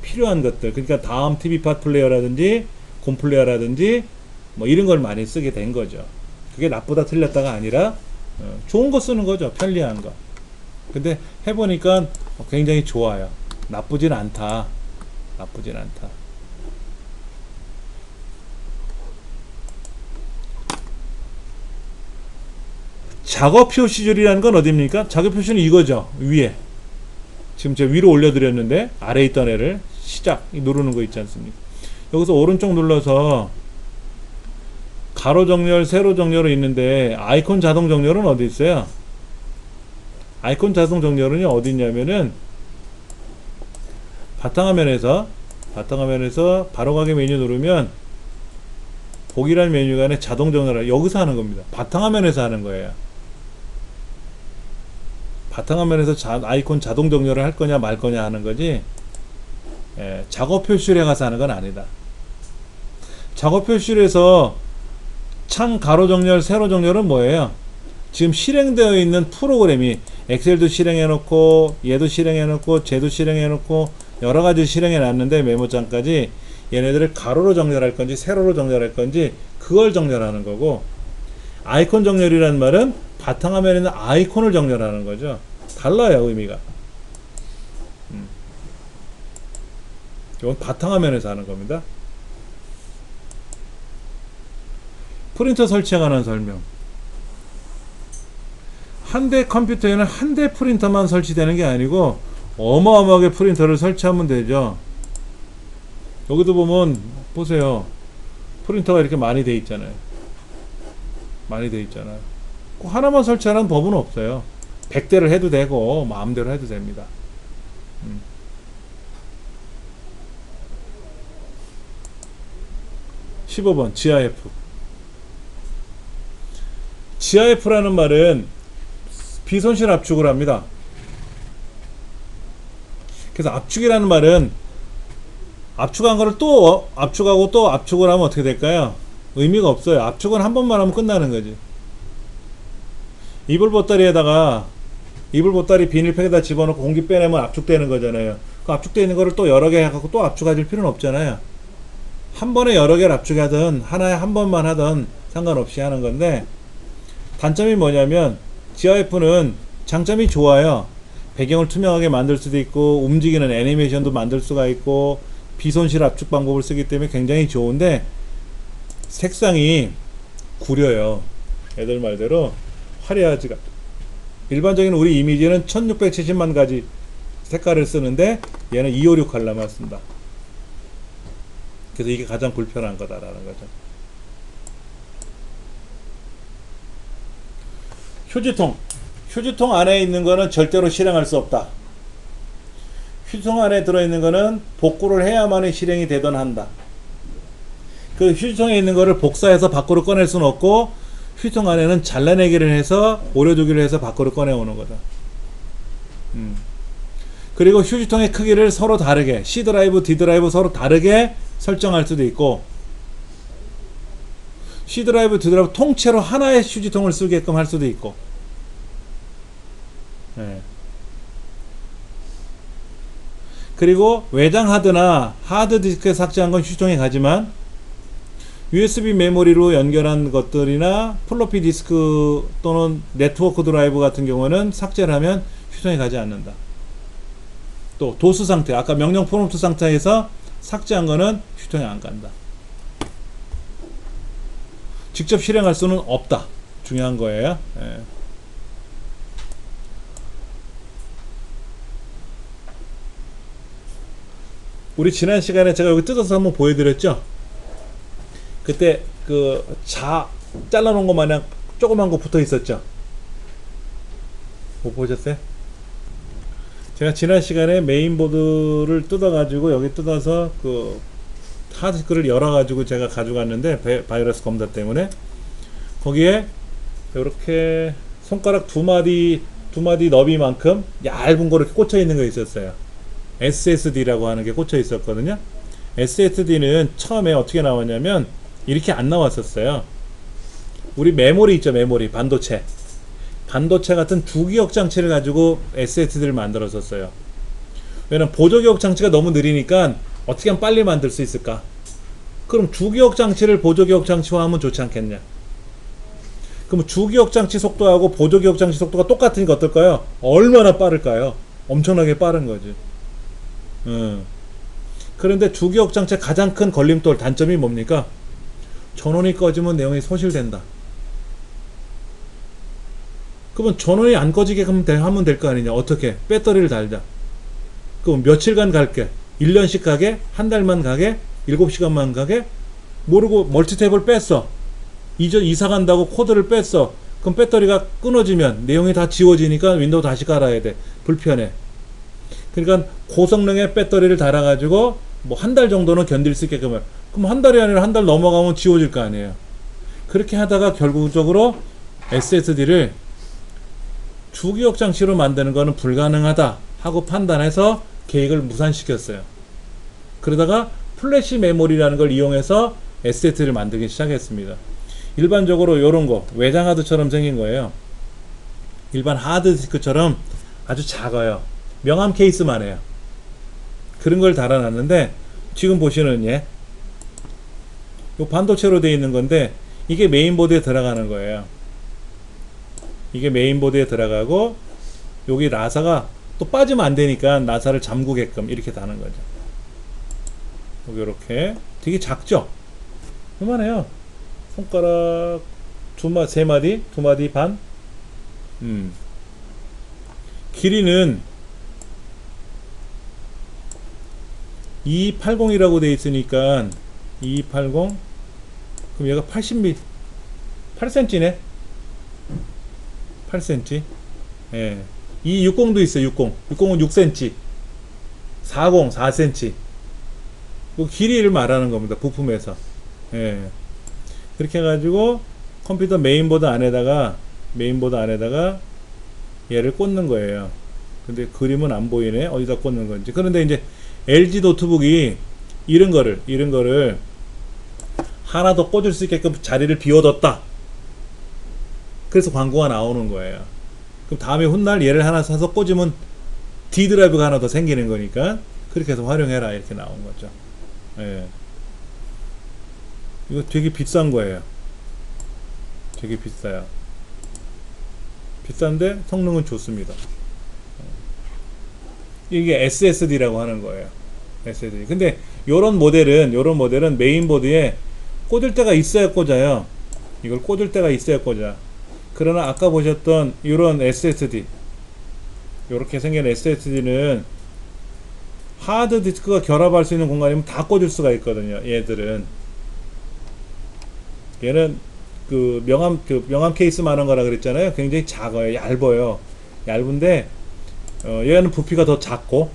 필요한 것들. 그러니까 다음 TV팟 플레이어라든지 곰플레이어라든지 뭐 이런 걸 많이 쓰게 된 거죠. 그게 나쁘다 틀렸다가 아니라 좋은 거 쓰는 거죠. 편리한 거. 근데 해보니까 굉장히 좋아요. 나쁘진 않다. 나쁘진 않다. 작업 표시줄이라는 건 어디입니까? 작업 표시는 이거죠. 위에. 지금 제가 위로 올려드렸는데 아래에 있던 애를 시작 누르는 거 있지 않습니까? 여기서 오른쪽 눌러서 가로 정렬, 세로 정렬이 있는데 아이콘 자동 정렬은 어디 있어요? 아이콘 자동 정렬은 어디 있냐면은 바탕화면에서 바로가기 메뉴 누르면 보기란 메뉴가 안에 자동 정렬을 여기서 하는 겁니다. 바탕화면에서 하는 거예요. 바탕화면에서 아이콘 자동 정렬을 할 거냐 말 거냐 하는 거지. 작업 표시줄에 가서 하는 건 아니다. 작업 표시줄에서 창 가로 정렬, 세로 정렬은 뭐예요? 지금 실행되어 있는 프로그램이 엑셀도 실행해 놓고 얘도 실행해 놓고 쟤도 실행해 놓고 여러 가지 실행해 놨는데 메모장까지 얘네들을 가로로 정렬할 건지 세로로 정렬할 건지 그걸 정렬하는 거고, 아이콘 정렬이라는 말은 바탕화면에 있는 아이콘을 정렬하는 거죠. 달라요, 의미가. 이건 바탕화면에서 하는 겁니다. 프린터 설치에 관한 설명. 한 대 컴퓨터에는 한 대 프린터만 설치되는 게 아니고 어마어마하게 프린터를 설치하면 되죠. 여기도 보면 보세요. 프린터가 이렇게 많이 돼 있잖아요. 많이 돼 있잖아요. 꼭 하나만 설치하는 법은 없어요. 100대를 해도 되고 마음대로 해도 됩니다. 15번 GIF. GIF라는 말은 비손실 압축을 합니다. 그래서 압축이라는 말은 압축한 거를 또 압축하고 또 압축을 하면 어떻게 될까요? 의미가 없어요. 압축은 한 번만 하면 끝나는 거지. 이불 보따리에다가 이불 보따리 비닐팩에다 집어넣고 공기 빼내면 압축되는 거잖아요. 그 압축되어 있는 거를 또 여러 개 해갖고 또 압축할 필요는 없잖아요. 한 번에 여러 개를 압축하든 하나에 한 번만 하든 상관없이 하는 건데, 단점이 뭐냐면 GIF는 장점이 좋아요. 배경을 투명하게 만들 수도 있고 움직이는 애니메이션도 만들 수가 있고 비손실 압축 방법을 쓰기 때문에 굉장히 좋은데, 색상이 구려요. 애들 말대로 화려하지가. 일반적인 우리 이미지는 1670만 가지 색깔을 쓰는데 얘는 256 컬러만 쓴다. 그래서 이게 가장 불편한 거다라는 거죠. 휴지통 안에 있는 거는 절대로 실행할 수 없다. 휴지통 안에 들어있는 거는 복구를 해야만이 실행이 되던 한다. 그 휴지통에 있는 거를 복사해서 밖으로 꺼낼 수는 없고, 휴지통 안에는 잘라내기를 해서 오려두기를 해서 밖으로 꺼내오는 거다. 그리고 휴지통의 크기를 서로 다르게, C 드라이브, D 드라이브 서로 다르게 설정할 수도 있고, C 드라이브, D 드라이브 통째로 하나의 휴지통을 쓰게끔 할 수도 있고. 네. 그리고 외장 하드나 하드 디스크에 삭제한 건 휴지통에 가지만 USB 메모리로 연결한 것들이나 플로피 디스크 또는 네트워크 드라이브 같은 경우는 삭제를 하면 휴지통에 가지 않는다. 또 도스 상태, 아까 명령 프롬프트 상태에서 삭제한 거는 휴지통에 안 간다. 직접 실행할 수는 없다. 중요한 거예요. 예. 우리 지난 시간에 제가 여기 뜯어서 한번 보여드렸죠. 그때 그 잘라놓은 거 마냥 조그만 거 붙어 있었죠. 못 보셨어요? 제가 지난 시간에 메인보드를 뜯어가지고 여기 뜯어서 그 하드디스크를 열어가지고 제가 가져갔는데, 바이러스 검사 때문에 거기에 이렇게 손가락 두 마디 너비만큼 얇은 거 이렇게 꽂혀 있는 거 있었어요. SSD라고 하는 게 꽂혀 있었거든요. SSD는 처음에 어떻게 나왔냐면 이렇게 안 나왔었어요. 우리 메모리 있죠, 메모리, 반도체 같은 주기억 장치를 가지고 SSD를 만들었었어요. 왜냐면 보조기억 장치가 너무 느리니까 어떻게 하면 빨리 만들 수 있을까? 그럼 주기억 장치를 보조기억 장치화 하면 좋지 않겠냐? 그럼 주기억 장치 속도하고 보조기억 장치 속도가 똑같으니까 어떨까요? 얼마나 빠를까요? 엄청나게 빠른 거지. 그런데 주기억 장치의 가장 큰 걸림돌, 단점이 뭡니까? 전원이 꺼지면 내용이 소실된다. 그러면 전원이 안 꺼지게 하면 될 거 아니냐? 어떻게? 배터리를 달자. 그럼 며칠간 갈게? 1년씩 가게? 한 달만 가게? 7시간만 가게? 모르고 멀티탭을 뺐어. 이사 간다고 코드를 뺐어. 그럼 배터리가 끊어지면 내용이 다 지워지니까 윈도우 다시 깔아야 돼. 불편해. 그러니까 고성능의 배터리를 달아가지고 뭐 한 달 정도는 견딜 수 있게끔. 그럼 한 달이 아니라 한 달 넘어가면 지워질 거 아니에요. 그렇게 하다가 결국적으로 SSD를 주기억 장치로 만드는 거는 불가능하다 하고 판단해서 계획을 무산시켰어요. 그러다가 플래시 메모리라는 걸 이용해서 SSD를 만들기 시작했습니다. 일반적으로 요런 거 외장 하드처럼 생긴 거예요. 일반 하드디스크처럼 아주 작아요. 명암 케이스만 해요. 그런 걸 달아놨는데, 지금 보시는 요 반도체로 되어 있는 건데 이게 메인보드에 들어가는 거예요. 이게 메인보드에 들어가고 여기 라사가 또 빠지면 안 되니까 라사를 잠그게끔 이렇게 다는 거죠. 여기 이렇게 되게 작죠? 그만해요. 손가락 세 마디 반. 길이는 280이라고 되어 있으니까 280. 그럼 얘가 80mm, 8cm네. 8cm. 예. 260도 있어요. 60은 6cm. 40, 4cm. 그 길이를 말하는 겁니다. 부품에서. 예. 그렇게 해가지고 컴퓨터 메인보드 안에다가 얘를 꽂는 거예요. 근데 그림은 안 보이네. 어디다 꽂는 건지. 그런데 이제 LG 노트북이 이런 거를 하나 더 꽂을 수 있게끔 자리를 비워뒀다. 그래서 광고가 나오는 거예요. 그럼 다음에 훗날 얘를 하나 사서 꽂으면 D 드라이브가 하나 더 생기는 거니까 그렇게 해서 활용해라 이렇게 나온 거죠. 예. 이거 되게 비싼 거예요. 되게 비싸요. 비싼데 성능은 좋습니다. 이게 SSD라고 하는 거예요. SSD. 근데 요런 모델은 메인보드에 꽂을 때가 있어야 꽂아요. 이걸 꽂을 때가 있어야 꽂아. 그러나 아까 보셨던 이런 SSD, 이렇게 생긴 SSD는 하드 디스크가 결합할 수 있는 공간이면 다 꽂을 수가 있거든요. 얘들은. 얘는 그 명암 케이스만한 거라 그랬잖아요. 굉장히 작아요. 얇아요. 얇은데 얘는 부피가 더 작고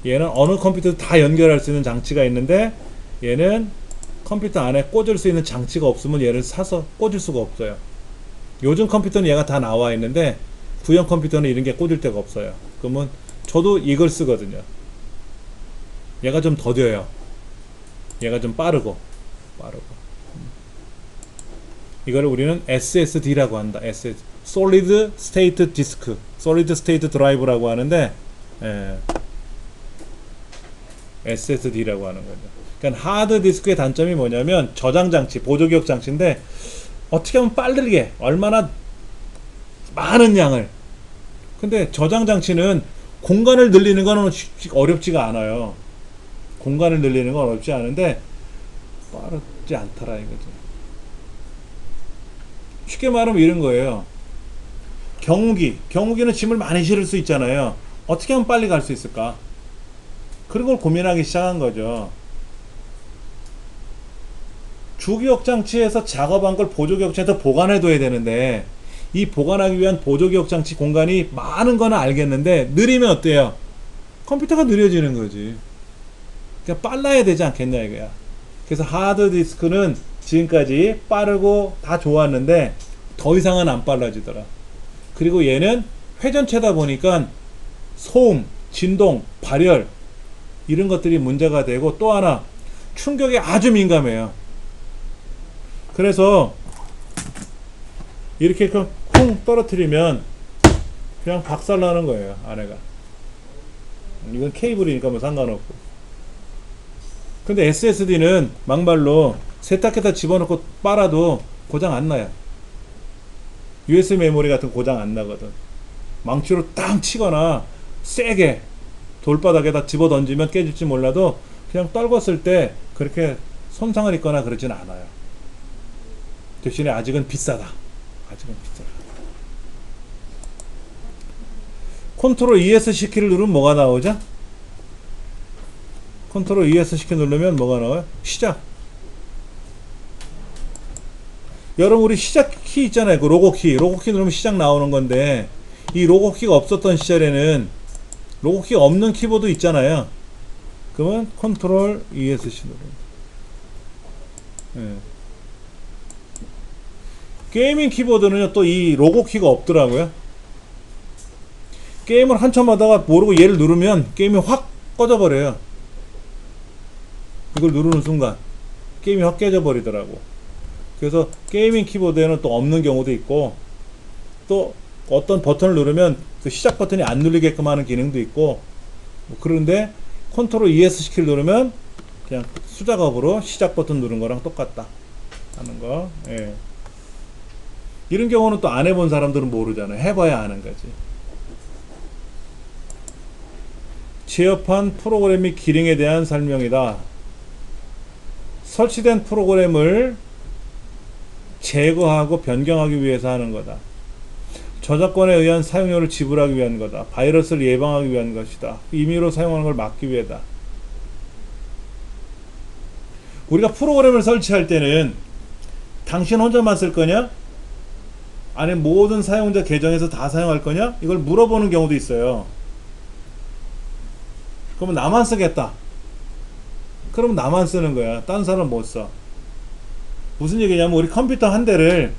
얘는 어느 컴퓨터도 다 연결할 수 있는 장치가 있는데 얘는 컴퓨터 안에 꽂을 수 있는 장치가 없으면 얘를 사서 꽂을 수가 없어요. 요즘 컴퓨터는 얘가 다 나와 있는데 구형 컴퓨터는 이런 게 꽂을 데가 없어요. 그러면 저도 이걸 쓰거든요. 얘가 좀 더뎌요. 얘가 좀 빠르고 이거를 우리는 SSD라고 한다. Solid State Disk, Solid State Drive라고 하는데 SSD라고 하는 거죠. 그러니까 하드 디스크의 단점이 뭐냐면 저장 장치, 보조 기억 장치인데 어떻게 하면 빠르게 얼마나 많은 양을, 근데 저장 장치는 공간을 늘리는 건 어렵지가 않아요. 공간을 늘리는 건 어렵지 않은데 빠르지 않더라 이거죠. 쉽게 말하면 이런 거예요. 경무기는 짐을 많이 실을 수 있잖아요. 어떻게 하면 빨리 갈 수 있을까? 그런 걸 고민하기 시작한 거죠. 주기억 장치에서 작업한 걸 보조기억 장치에서 보관해 둬야 되는데 이 보관하기 위한 보조기억 장치 공간이 많은 거는 알겠는데 느리면 어때요? 컴퓨터가 느려지는 거지. 그러니까 빨라야 되지 않겠냐 이거야. 그래서 하드디스크는 지금까지 빠르고 다 좋았는데 더 이상은 안 빨라지더라. 그리고 얘는 회전체다 보니까 소음, 진동, 발열 이런 것들이 문제가 되고 또 하나 충격에 아주 민감해요. 그래서 이렇게 쿵 떨어뜨리면 그냥 박살나는 거예요. 안에가. 이건 케이블이니까 뭐 상관없고. 근데 SSD는 막말로 세탁기에다 집어넣고 빨아도 고장 안 나요. USB 메모리 같은 고장 안 나거든. 망치로 땅 치거나 세게 돌바닥에다 집어 던지면 깨질지 몰라도 그냥 떨궜을 때 그렇게 손상을 입거나 그러진 않아요. 대신에 아직은 비싸다. 컨트롤 ESC 키를 누르면 뭐가 나오죠? 컨트롤 ESC 키 누르면 뭐가 나와요? 시작. 여러분 우리 시작 키 있잖아요. 그 로고 키 누르면 시작 나오는 건데 이 로고 키가 없었던 시절에는 로고 키가 없는 키보드 있잖아요. 그러면 컨트롤 ESC 누르면 게이밍 키보드는요 또 이 로고 키가 없더라고요. 게임을 한참 하다가 모르고 얘를 누르면 게임이 확 꺼져 버려요. 이걸 누르는 순간 게임이 확 깨져 버리더라고. 그래서 게이밍 키보드에는 또 없는 경우도 있고 또 어떤 버튼을 누르면 그 시작 버튼이 안 눌리게끔 하는 기능도 있고 뭐 그런데 컨트롤 ES 키를 누르면 그냥 수작업으로 시작 버튼 누른 거랑 똑같다 하는 거. 이런 경우는 또 안 해본 사람들은 모르잖아요. 해봐야 아는 거지. 제어판 프로그램 및 기능에 대한 설명이다. 설치된 프로그램을 제거하고 변경하기 위해서 하는 거다. 저작권에 의한 사용료를 지불하기 위한 거다. 바이러스를 예방하기 위한 것이다. 임의로 사용하는 걸 막기 위해다. 우리가 프로그램을 설치할 때는 당신 혼자만 쓸 거냐? 아니 모든 사용자 계정에서 다 사용할 거냐? 이걸 물어보는 경우도 있어요. 그러면 나만 쓰겠다. 그러면 나만 쓰는 거야. 딴 사람 못 써. 무슨 얘기냐면 우리 컴퓨터 한 대를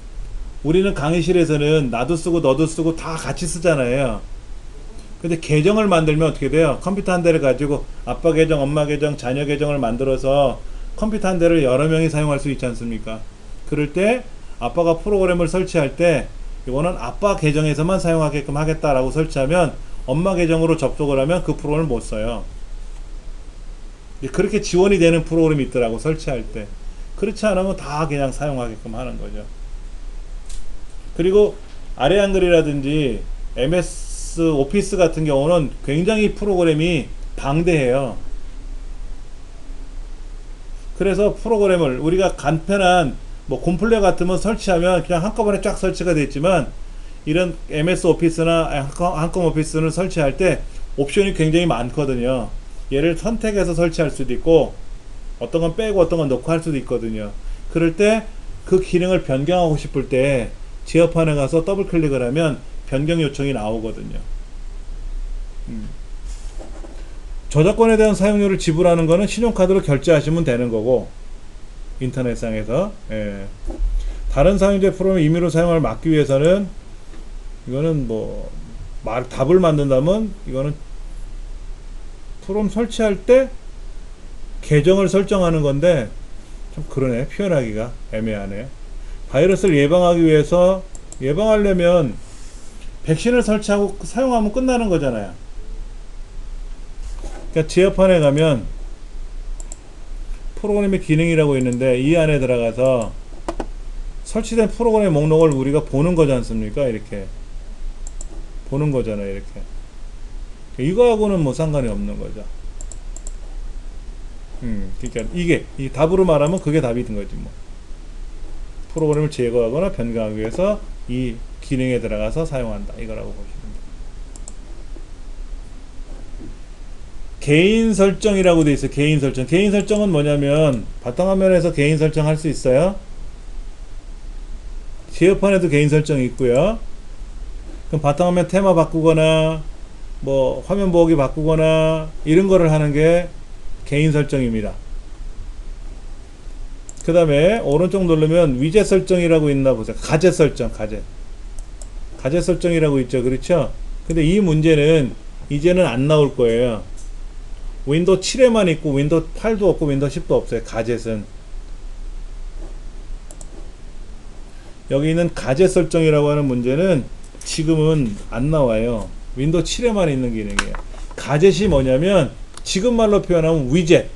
우리는 강의실에서는 나도 쓰고 너도 쓰고 다 같이 쓰잖아요. 근데 계정을 만들면 어떻게 돼요? 컴퓨터 한 대를 가지고 아빠 계정, 엄마 계정, 자녀 계정을 만들어서 컴퓨터 한 대를 여러 명이 사용할 수 있지 않습니까? 그럴 때 아빠가 프로그램을 설치할 때 이거는 아빠 계정에서만 사용하게끔 하겠다라고 설치하면 엄마 계정으로 접속을 하면 그 프로그램을 못 써요. 그렇게 지원이 되는 프로그램이 있더라고, 설치할 때. 그렇지 않으면 다 그냥 사용하게끔 하는 거죠. 그리고 아래 한글이라든지 MS 오피스 같은 경우는 굉장히 프로그램이 방대해요. 그래서 프로그램을 우리가 간편한 뭐 곰플레 같으면 설치하면 그냥 한꺼번에 쫙 설치가 됐지만 이런 MS 오피스나 한컴 오피스는 설치할 때 옵션이 굉장히 많거든요. 얘를 선택해서 설치할 수도 있고 어떤 건 빼고 어떤 건 넣고 할 수도 있거든요. 그럴 때 그 기능을 변경하고 싶을 때 제어판에 가서 더블 클릭을 하면 변경 요청이 나오거든요. 저작권에 대한 사용료를 지불하는 거는 신용카드로 결제하시면 되는 거고, 인터넷상에서. 예. 다른 사용자 프로그램 임의로 사용을 막기 위해서는 이거는 뭐 답을 만든다면 이거는 프로그램 설치할 때 계정을 설정하는 건데 좀 그러네, 표현하기가 애매하네. 바이러스를 예방하기 위해서, 예방하려면 백신을 설치하고 사용하면 끝나는 거잖아요. 그러니까 제어판에 가면 프로그램의 기능이라고 있는데 이 안에 들어가서 설치된 프로그램 목록을 우리가 보는 거지 않습니까? 이렇게 보는 거잖아요. 이렇게. 이거하고는 뭐 상관이 없는 거죠. 그러니까 이게 이 답으로 말하면 그게 답이 된 거지 뭐. 프로그램을 제거하거나 변경하기 위해서 이 기능에 들어가서 사용한다, 이거라고 보시면 돼요. 개인 설정이라고 돼 있어요. 개인 설정. 개인 설정은 뭐냐면 바탕화면에서 개인 설정 할 수 있어요. 제어판에도 개인 설정이 있고요. 그럼 바탕화면 테마 바꾸거나 뭐 화면 보기 바꾸거나 이런 거를 하는 게 개인 설정입니다. 그 다음에 오른쪽 누르면 위젯 설정이라고 있나 보세요. 가젯 설정, 가젯 설정이라고 있죠. 그렇죠? 근데 이 문제는 이제는 안 나올 거예요. 윈도우 7에만 있고 윈도우 8도 없고 윈도우 10도 없어요. 가젯은. 여기 있는 가젯 설정이라고 하는 문제는 지금은 안 나와요. 윈도우 7에만 있는 기능이에요. 가젯이 뭐냐면 지금 말로 표현하면 위젯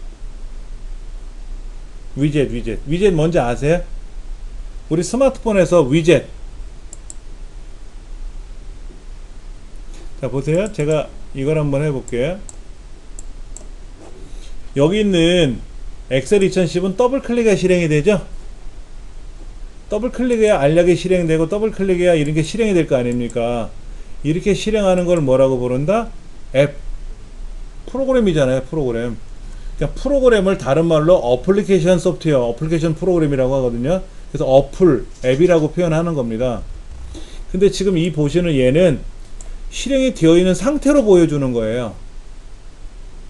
뭔지 아세요? 우리 스마트폰에서 위젯. 자, 보세요. 제가 이걸 한번 해볼게요. 여기 있는 엑셀 2010은 더블 클릭해야 실행이 되죠? 더블 클릭해야 알약이 실행되고 더블 클릭해야 이런 게 실행이 될 거 아닙니까? 이렇게 실행하는 걸 뭐라고 부른다? 앱. 프로그램이잖아요. 프로그램. 그러니까 프로그램을 다른 말로 어플리케이션 소프트웨어, 어플리케이션 프로그램이라고 하거든요. 그래서 어플, 앱이라고 표현하는 겁니다. 근데 지금 이 보시는 얘는 실행이 되어 있는 상태로 보여주는 거예요.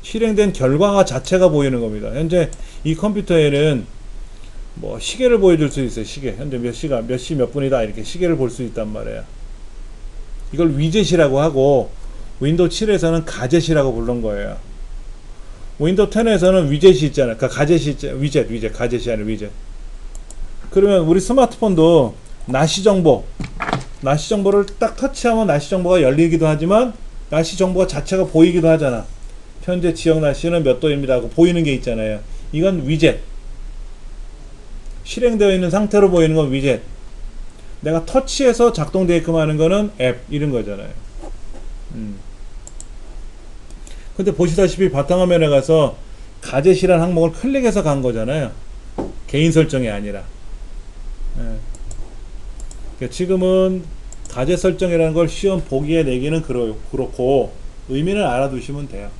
실행된 결과가 자체가 보이는 겁니다. 현재 이 컴퓨터에는 뭐 시계를 보여줄 수 있어요. 시계. 현재 몇 시간, 몇 시 몇 분이다, 이렇게 시계를 볼 수 있단 말이에요. 이걸 위젯이라고 하고 윈도우 7에서는 가젯이라고 부른 거예요. 윈도우 10에서는 위젯이 있잖아요. 그러니까 가젯이 있잖아요. 위젯, 가젯이 아니라 위젯. 그러면 우리 스마트폰도 날씨 정보를 딱 터치하면 날씨 정보가 열리기도 하지만 날씨 정보가 자체가 보이기도 하잖아. 현재 지역 날씨는 몇 도입니다 하고 보이는 게 있잖아요. 이건 위젯. 실행되어 있는 상태로 보이는 건 위젯. 내가 터치해서 작동되게끔 하는 거는 앱, 이런 거잖아요. 근데 보시다시피 바탕화면에 가서 가젯이라는 항목을 클릭해서 간 거잖아요. 개인 설정이 아니라. 그러니까 지금은 가젯 설정이라는 걸 시험 보기에 내기는 그렇고 의미는 알아두시면 돼요.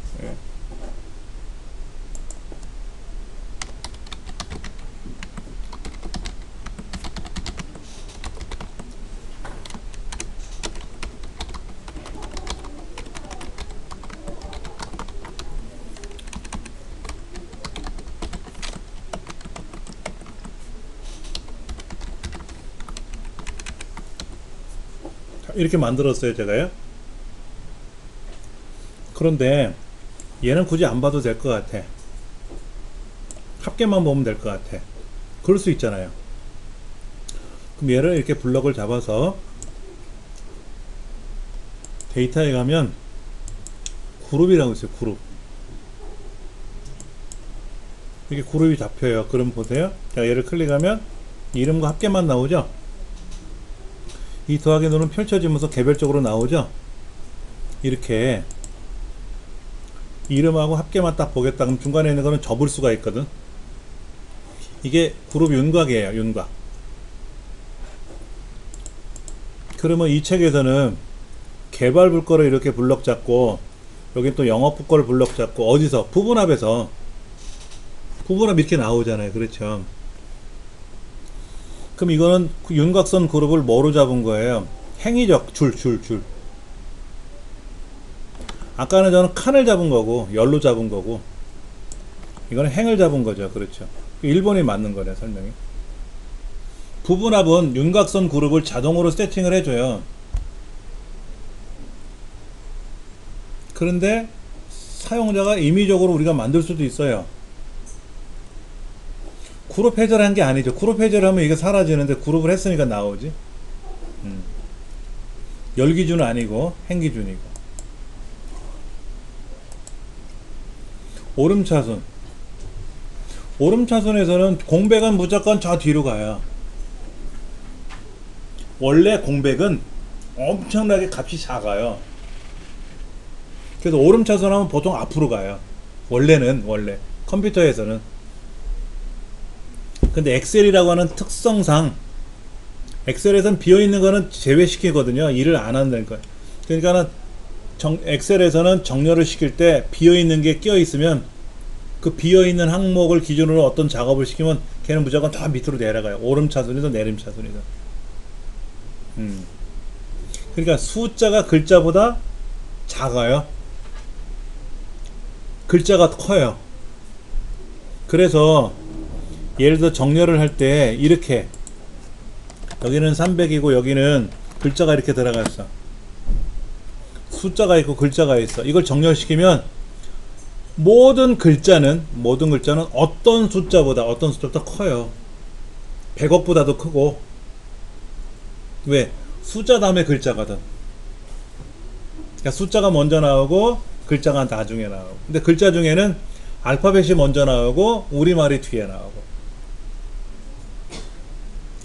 이렇게 만들었어요, 제가요. 그런데 얘는 굳이 안 봐도 될 것 같아. 합계만 보면 될 것 같아. 그럴 수 있잖아요. 그럼 얘를 이렇게 블럭을 잡아서 데이터에 가면 그룹이라고 있어요. 그룹. 이렇게 그룹이 잡혀요. 그럼 보세요. 자, 얘를 클릭하면 이름과 합계만 나오죠. 이 더하기 눈은 펼쳐지면서 개별적으로 나오죠. 이렇게 이름하고 합계만 딱 보겠다. 그럼 중간에 있는 거는 접을 수가 있거든. 이게 그룹 윤곽이에요. 윤곽. 그러면 이 책에서는 개발 불거를 이렇게 블럭 잡고, 여기 또 영업 불거를 블럭 잡고, 어디서? 부분합에서. 부분합 이렇게 나오잖아요. 그렇죠. 그럼 이거는 윤곽선 그룹을 뭐로 잡은 거예요? 행위적 줄. 아까는 저는 칸을 잡은 거고, 열로 잡은 거고, 이거는 행을 잡은 거죠. 그렇죠. 일본이 맞는 거네, 설명이. 부분합은 윤곽선 그룹을 자동으로 세팅을 해줘요. 그런데 사용자가 임의적으로 우리가 만들 수도 있어요. 그룹 해제를 한 게 아니죠. 그룹 해제를 하면 이게 사라지는데 그룹을 했으니까 나오지. 열 기준은 아니고 행 기준이고. 오름차순. 오름차순에서는 공백은 무조건 저 뒤로 가요. 원래 공백은 엄청나게 값이 작아요. 그래서 오름차순 하면 보통 앞으로 가요. 원래 컴퓨터에서는. 근데 엑셀이라고 하는 특성상 엑셀에서는 비어있는 거는 제외시키거든요. 일을 안 한다는 거예요. 그러니까는 엑셀에서는 정렬을 시킬 때 비어있는 게 끼어있으면 그 비어있는 항목을 기준으로 어떤 작업을 시키면 걔는 무조건 더 밑으로 내려가요. 오름차순이든 내림차순이든. 그러니까 숫자가 글자보다 작아요. 글자가 커요. 그래서 예를 들어 정렬을 할 때 이렇게 여기는 300이고 여기는 글자가 이렇게 들어갔어. 숫자가 있고 글자가 있어. 이걸 정렬시키면 모든 글자는 어떤 숫자보다 커요. 100억보다도 크고. 왜? 숫자 다음에 글자거든. 그러니까 숫자가 먼저 나오고 글자가 나중에 나오고. 근데 글자 중에는 알파벳이 먼저 나오고 우리말이 뒤에 나오고.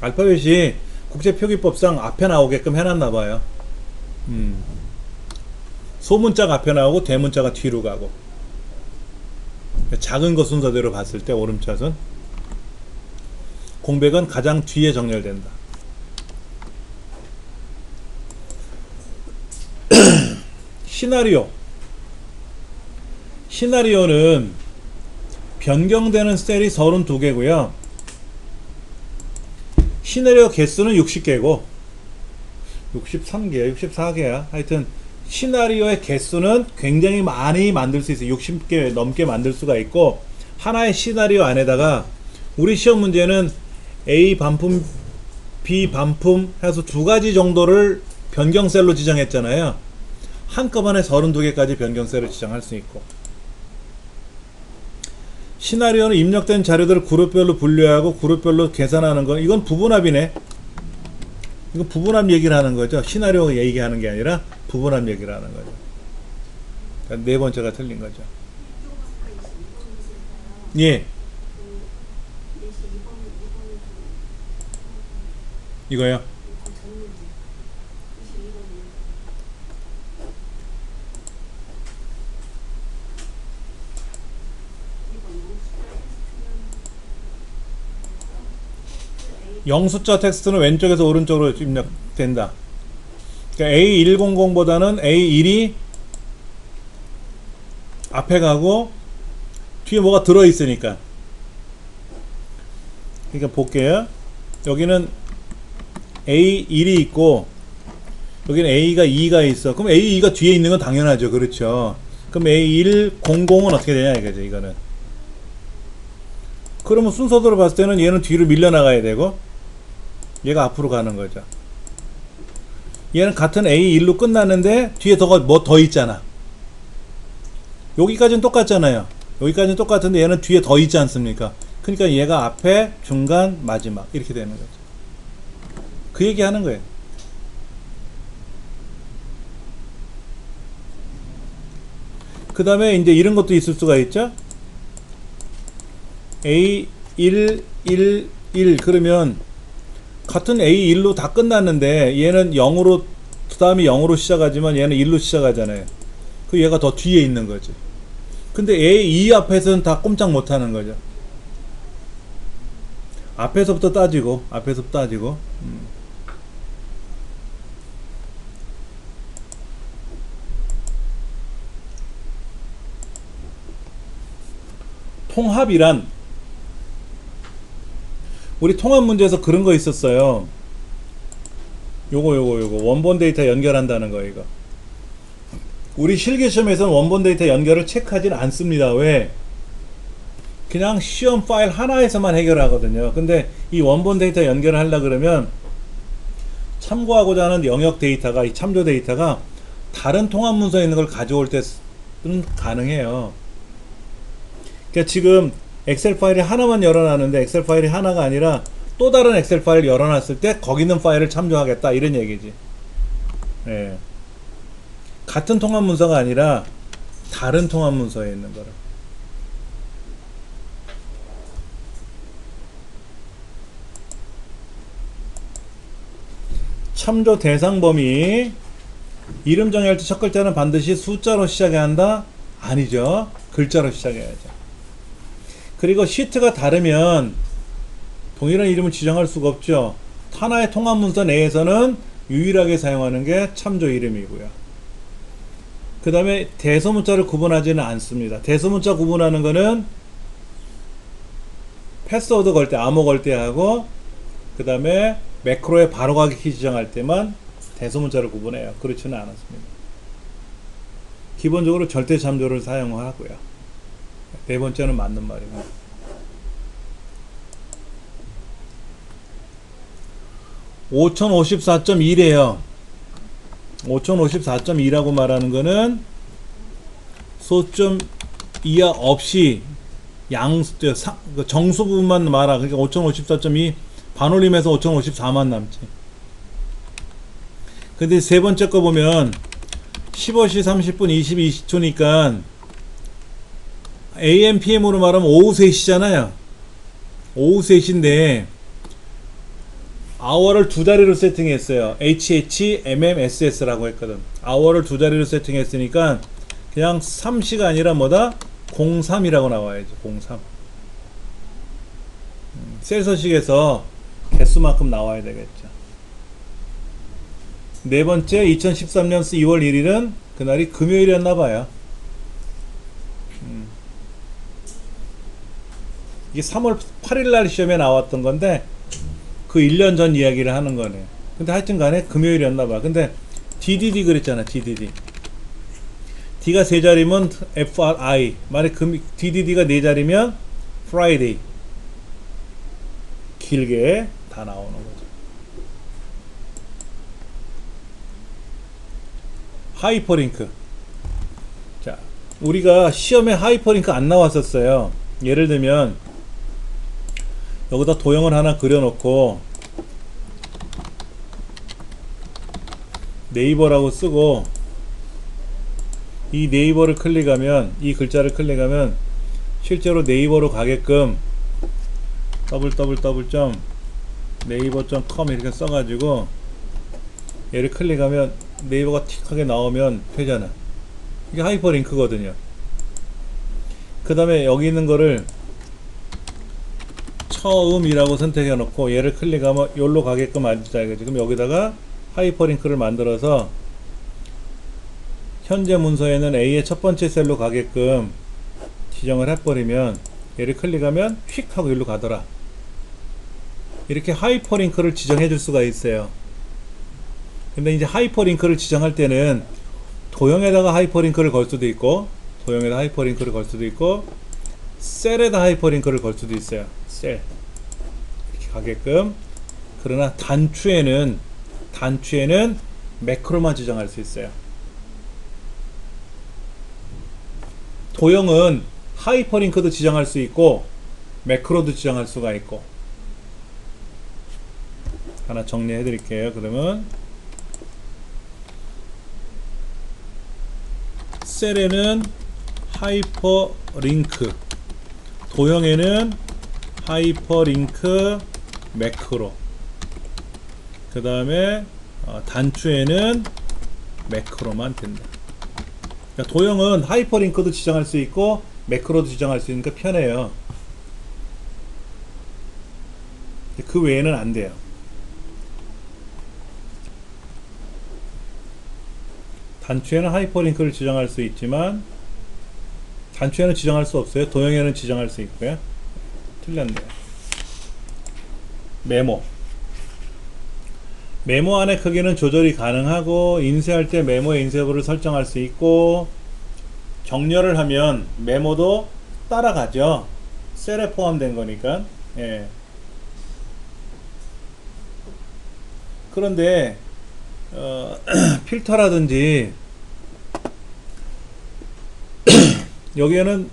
알파벳이 국제표기법상 앞에 나오게끔 해놨나봐요. 소문자가 앞에 나오고 대문자가 뒤로 가고. 작은 거 순서대로 봤을 때 오름차순. 공백은 가장 뒤에 정렬된다. 시나리오는 변경되는 셀이 32개고요. 시나리오 개수는 60개고 63개야 64개야. 하여튼 시나리오의 개수는 굉장히 많이 만들 수 있어요. 60개 넘게 만들 수가 있고, 하나의 시나리오 안에다가 우리 시험 문제는 A 반품 B 반품 해서 두 가지 정도를 변경셀로 지정했잖아요. 한꺼번에 32개까지 변경셀을 지정할 수 있고, 시나리오는 입력된 자료들을 그룹별로 분류하고 그룹별로 계산하는 건, 이건 부분합이네. 이건 부분합 얘기를 하는 거죠. 시나리오 얘기하는 게 아니라 부분합 얘기를 하는 거죠. 그러니까 네 번째가 틀린 거죠. 예. 이거요. 영숫자 텍스트는 왼쪽에서 오른쪽으로 입력된다. 그러니까 A100보다는 A1이 앞에 가고 뒤에 뭐가 들어있으니까. 그러니까 볼게요. 여기는 A1이 있고 여기는 A가 2가 있어. 그럼 A2가 뒤에 있는 건 당연하죠. 그렇죠. 그럼 A100은 어떻게 되냐 이거죠. 이거는. 그러면 순서대로 봤을 때는 얘는 뒤로 밀려나가야 되고 얘가 앞으로 가는 거죠. 얘는 같은 A1로 끝났는데 뒤에 뭐 더 있잖아. 여기까지는 똑같잖아요. 여기까지는 똑같은데 얘는 뒤에 더 있지 않습니까? 그러니까 얘가 앞에, 중간, 마지막 이렇게 되는 거죠. 그 얘기 하는 거예요. 그 다음에 이제 이런 것도 있을 수가 있죠. A1, 1, 1 그러면 같은 A1로 다 끝났는데 얘는 0으로 그 다음이 0으로 시작하지만 얘는 1로 시작하잖아요. 그 얘가 더 뒤에 있는 거지. 근데 A2 앞에서는 다 꼼짝 못 하는 거죠. 앞에서부터 따지고 통합이란 우리 통합 문제에서 그런 거 있었어요. 요거 원본 데이터 연결한다는 거. 이거 우리 실기시험에서는 원본 데이터 연결을 체크하진 않습니다. 왜? 그냥 시험 파일 하나에서만 해결하거든요. 근데 이 원본 데이터 연결을 하려 그러면 참고하고자 하는 영역 데이터가, 이 참조 데이터가 다른 통합 문서에 있는 걸 가져올 때는 가능해요. 그러니까 지금 엑셀 파일이 하나만 열어놨는데 엑셀 파일이 하나가 아니라 또 다른 엑셀 파일을 열어놨을 때 거기 있는 파일을 참조하겠다 이런 얘기지. 예. 같은 통합 문서가 아니라 다른 통합 문서에 있는 거라. 참조 대상 범위 이름 정의할 때 첫 글자는 반드시 숫자로 시작해야 한다? 아니죠. 글자로 시작해야죠. 그리고 시트가 다르면 동일한 이름을 지정할 수가 없죠. 하나의 통합 문서 내에서는 유일하게 사용하는 게 참조 이름이고요. 그 다음에 대소문자를 구분하지는 않습니다. 대소문자 구분하는 거는 패스워드 걸 때, 암호 걸 때 하고 그 다음에 매크로에 바로가기 키 지정할 때만 대소문자를 구분해요. 그렇지는 않았습니다. 기본적으로 절대 참조를 사용하고요. 네 번째는 맞는 말이고. 5054.1이에요. 5054.2라고 말하는 거는 소점 이하 없이 정수 부분만 말하. 그러니까 5054.2 반올림해서 5054만 남지. 근데 세 번째 거 보면 15시 30분 22초니까 AM, PM으로 말하면 오후 3시잖아요. 오후 3시인데 hour를 두 자리로 세팅했어요. HH, MM, SS라고 했거든. hour를 두 자리로 세팅했으니까 그냥 3시가 아니라 뭐다? 03이라고 나와야지. 03. 셀서식에서 개수만큼 나와야 되겠죠. 네 번째 2013년 2월 1일은 그날이 금요일이었나봐요. 이게 3월 8일날 시험에 나왔던 건데 그 1년 전 이야기를 하는 거네. 근데 하여튼 간에 금요일이었나봐. 근데 DDD 그랬잖아. DDD. D가 세 자리면 FRI. 만약 DDD가 네 자리면 Friday. 길게 다 나오는 거죠. 하이퍼링크. 자, 우리가 시험에 하이퍼링크 안 나왔었어요. 예를 들면 여기다 도형을 하나 그려놓고 네이버라고 쓰고 이 네이버를 클릭하면, 이 글자를 클릭하면 실제로 네이버로 가게끔 www.naver.com 이렇게 써가지고 얘를 클릭하면 네이버가 틱하게 나오면 되잖아. 이게 하이퍼링크거든요. 그 다음에 여기 있는 거를 처음이라고 선택해 놓고 얘를 클릭하면 여기로 가게끔 만들자 이거지. 그럼 여기다가 하이퍼링크를 만들어서 현재 문서에는 A의 첫 번째 셀로 가게끔 지정을 해버리면 얘를 클릭하면 휙 하고 여기로 가더라. 이렇게 하이퍼링크를 지정해 줄 수가 있어요. 근데 이제 하이퍼링크를 지정할 때는 도형에다가 하이퍼링크를 걸 수도 있고, 도형에다 하이퍼링크를 걸 수도 있고, 셀에다 하이퍼링크를 걸 수도 있어요. 셀 이렇게 가게끔. 그러나 단추에는 매크로만 지정할 수 있어요. 도형은 하이퍼링크도 지정할 수 있고 매크로도 지정할 수가 있고. 하나 정리해 드릴게요. 그러면 셀에는 하이퍼링크, 도형에는 하이퍼링크 매크로, 그 다음에 단추에는 매크로만 된다. 그러니까 도형은 하이퍼링크도 지정할 수 있고 매크로도 지정할 수 있으니까 편해요. 그 외에는 안 돼요. 단추에는 하이퍼링크를 지정할 수 있지만 단추에는 지정할 수 없어요. 도형에는 지정할 수 있고요. 틀렸네요. 메모 안의 크기는 조절이 가능하고 인쇄할 때 메모의 인쇄부를 설정할 수 있고, 정렬을 하면 메모도 따라가죠. 셀에 포함된 거니까. 예. 그런데 필터라든지 여기에는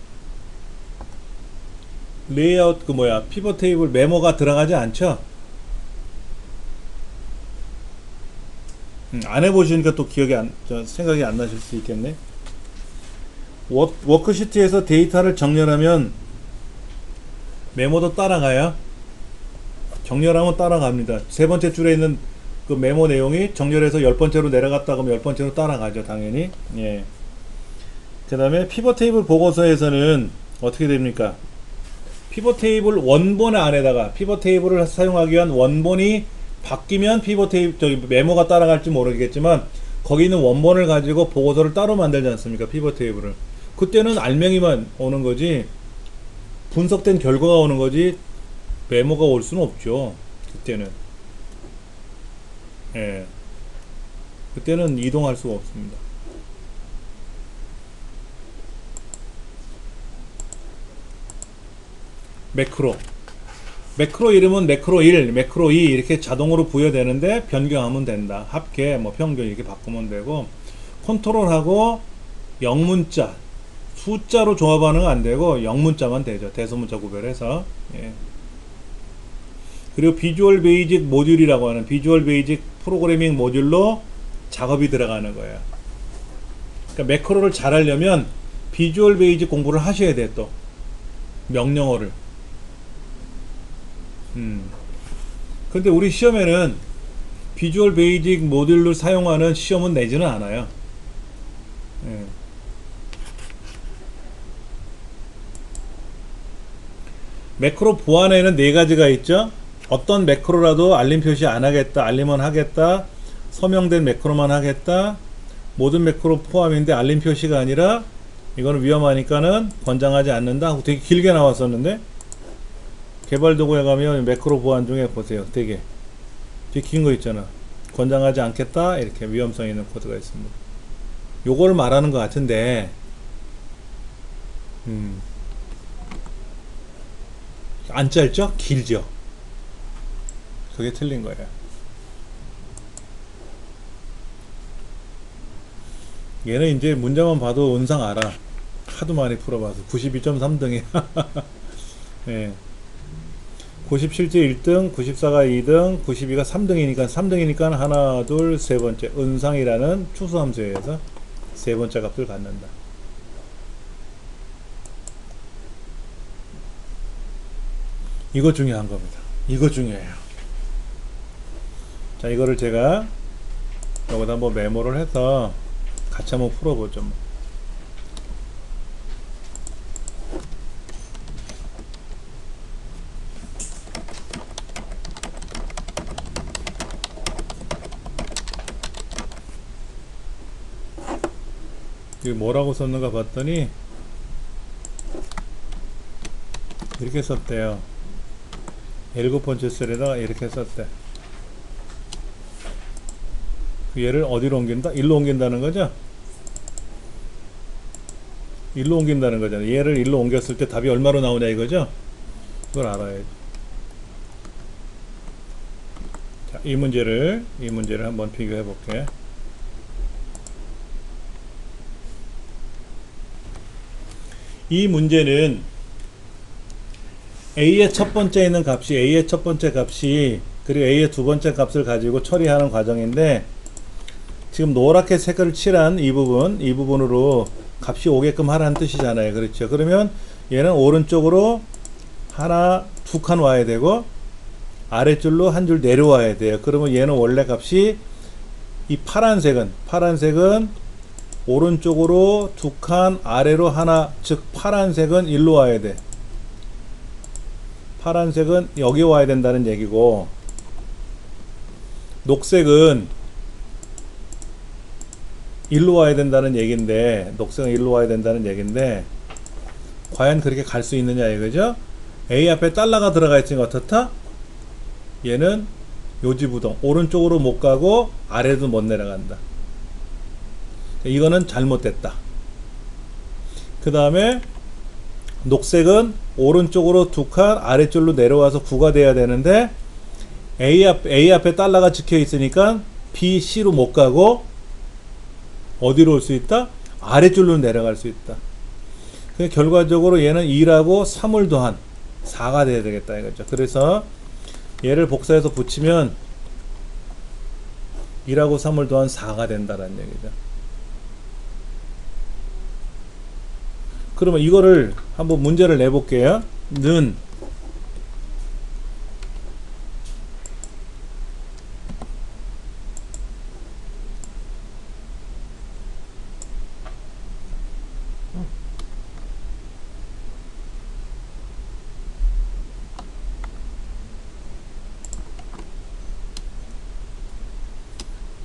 레이아웃 피벗 테이블 메모가 들어가지 않죠. 안 해보시니까 또 생각이 안 나실 수 있겠네. 워크시트에서 데이터를 정렬하면 메모도 따라가요. 정렬하면 따라갑니다. 세 번째 줄에 있는 그 메모 내용이 정렬해서 10번째로 내려갔다 그러면 10번째로 따라가죠, 당연히. 예. 그 다음에 피벗 테이블 보고서에서는 어떻게 됩니까? 피벗 테이블 원본 안에다가 피벗 테이블을 사용하기 위한 원본이 바뀌면 피벗 테이블 메모가 따라갈지 모르겠지만 거기 있는 원본을 가지고 보고서를 따로 만들지 않습니까? 피벗 테이블을. 그때는 알맹이만 오는 거지 분석된 결과가 오는 거지 메모가 올 수는 없죠. 그때는. 예. 그때는 이동할 수가 없습니다. 매크로 이름은 매크로 1, 매크로 2 이렇게 자동으로 부여되는데 변경하면 된다. 합계, 평균 이렇게 바꾸면 되고, 컨트롤하고 영문자, 숫자로 조합하는 건 안 되고 영문자만 되죠. 대소문자 구별해서. 예. 그리고 비주얼 베이직 모듈이라고 하는 비주얼 베이직 프로그래밍 모듈로 작업이 들어가는 거예요. 그러니까 매크로를 잘 하려면 비주얼 베이직 공부를 하셔야 돼. 또 명령어를. 근데 우리 시험에는 비주얼 베이직 모듈을 사용하는 시험은 내지는 않아요. 예. 매크로 보안에는 4가지가 있죠. 어떤 매크로라도 알림 표시 안 하겠다, 알림은 하겠다, 서명된 매크로만 하겠다, 모든 매크로 포함인데 알림 표시가 아니라 이거는 위험하니까는 권장하지 않는다 하고 되게 길게 나왔었는데, 개발 도구에 가면 매크로 보안 중에 보세요. 되게 긴 거 있잖아. 권장하지 않겠다 이렇게 위험성 있는 코드가 있습니다. 요걸 말하는 것 같은데 안 짧죠? 길죠? 그게 틀린 거예요. 얘는 이제 문제만 봐도 은상 알아. 하도 많이 풀어봐서 92.3등이야. 예. 97제 1등, 94가 2등, 92가 3등이니까 3등이니까 하나, 둘, 세 번째 은상이라는 추수함수에서 세 번째 값을 갖는다. 이거 중요한 겁니다. 이거 중요해요. 자, 이거를 제가 여기다 한번 메모를 해서 같이 한번 풀어보죠. 이게 뭐라고 썼는가 봤더니 이렇게 썼대요. 7번째 셀에다가 이렇게 썼대. 얘를 어디로 옮긴다? 일로 옮긴다는 거죠? 일로 옮긴다는 거잖아요. 얘를 일로 옮겼을 때 답이 얼마로 나오냐 이거죠? 그걸 알아야죠. 자, 이 문제를 한번 비교해 볼게요. 이 문제는 A의 첫 번째 있는 값이 A의 첫 번째 값이 그리고 A의 두 번째 값을 가지고 처리하는 과정인데 지금 노랗게 색깔을 칠한 이 부분으로 값이 오게끔 하라는 뜻이잖아요. 그렇죠. 그러면 얘는 오른쪽으로 하나 두 칸 와야 되고 아래줄로 한 줄 내려와야 돼요. 그러면 얘는 원래 값이 이 파란색은 오른쪽으로 두 칸 아래로 하나, 즉 파란색은 일로 와야 돼. 파란색은 여기 와야 된다는 얘기고 녹색은 일로 와야 된다는 얘긴데 과연 그렇게 갈 수 있느냐 이거죠. A 앞에 달러가 들어가 있으니까 어떻다? 얘는 요지부동 오른쪽으로 못 가고 아래도 못 내려간다. 이거는 잘못됐다. 그 다음에 녹색은 오른쪽으로 두 칸 아래줄로 내려와서 9가 돼야 되는데 A 앞에 달러가 찍혀 있으니까 B, C로 못 가고 어디로 올 수 있다? 아래줄로 내려갈 수 있다. 결과적으로 얘는 2라고 3을 더한 4가 돼야 되겠다 이거죠. 그래서 얘를 복사해서 붙이면 2라고 3을 더한 4가 된다라는 얘기죠. 그러면 이거를 한번 문제를 내볼게요. 는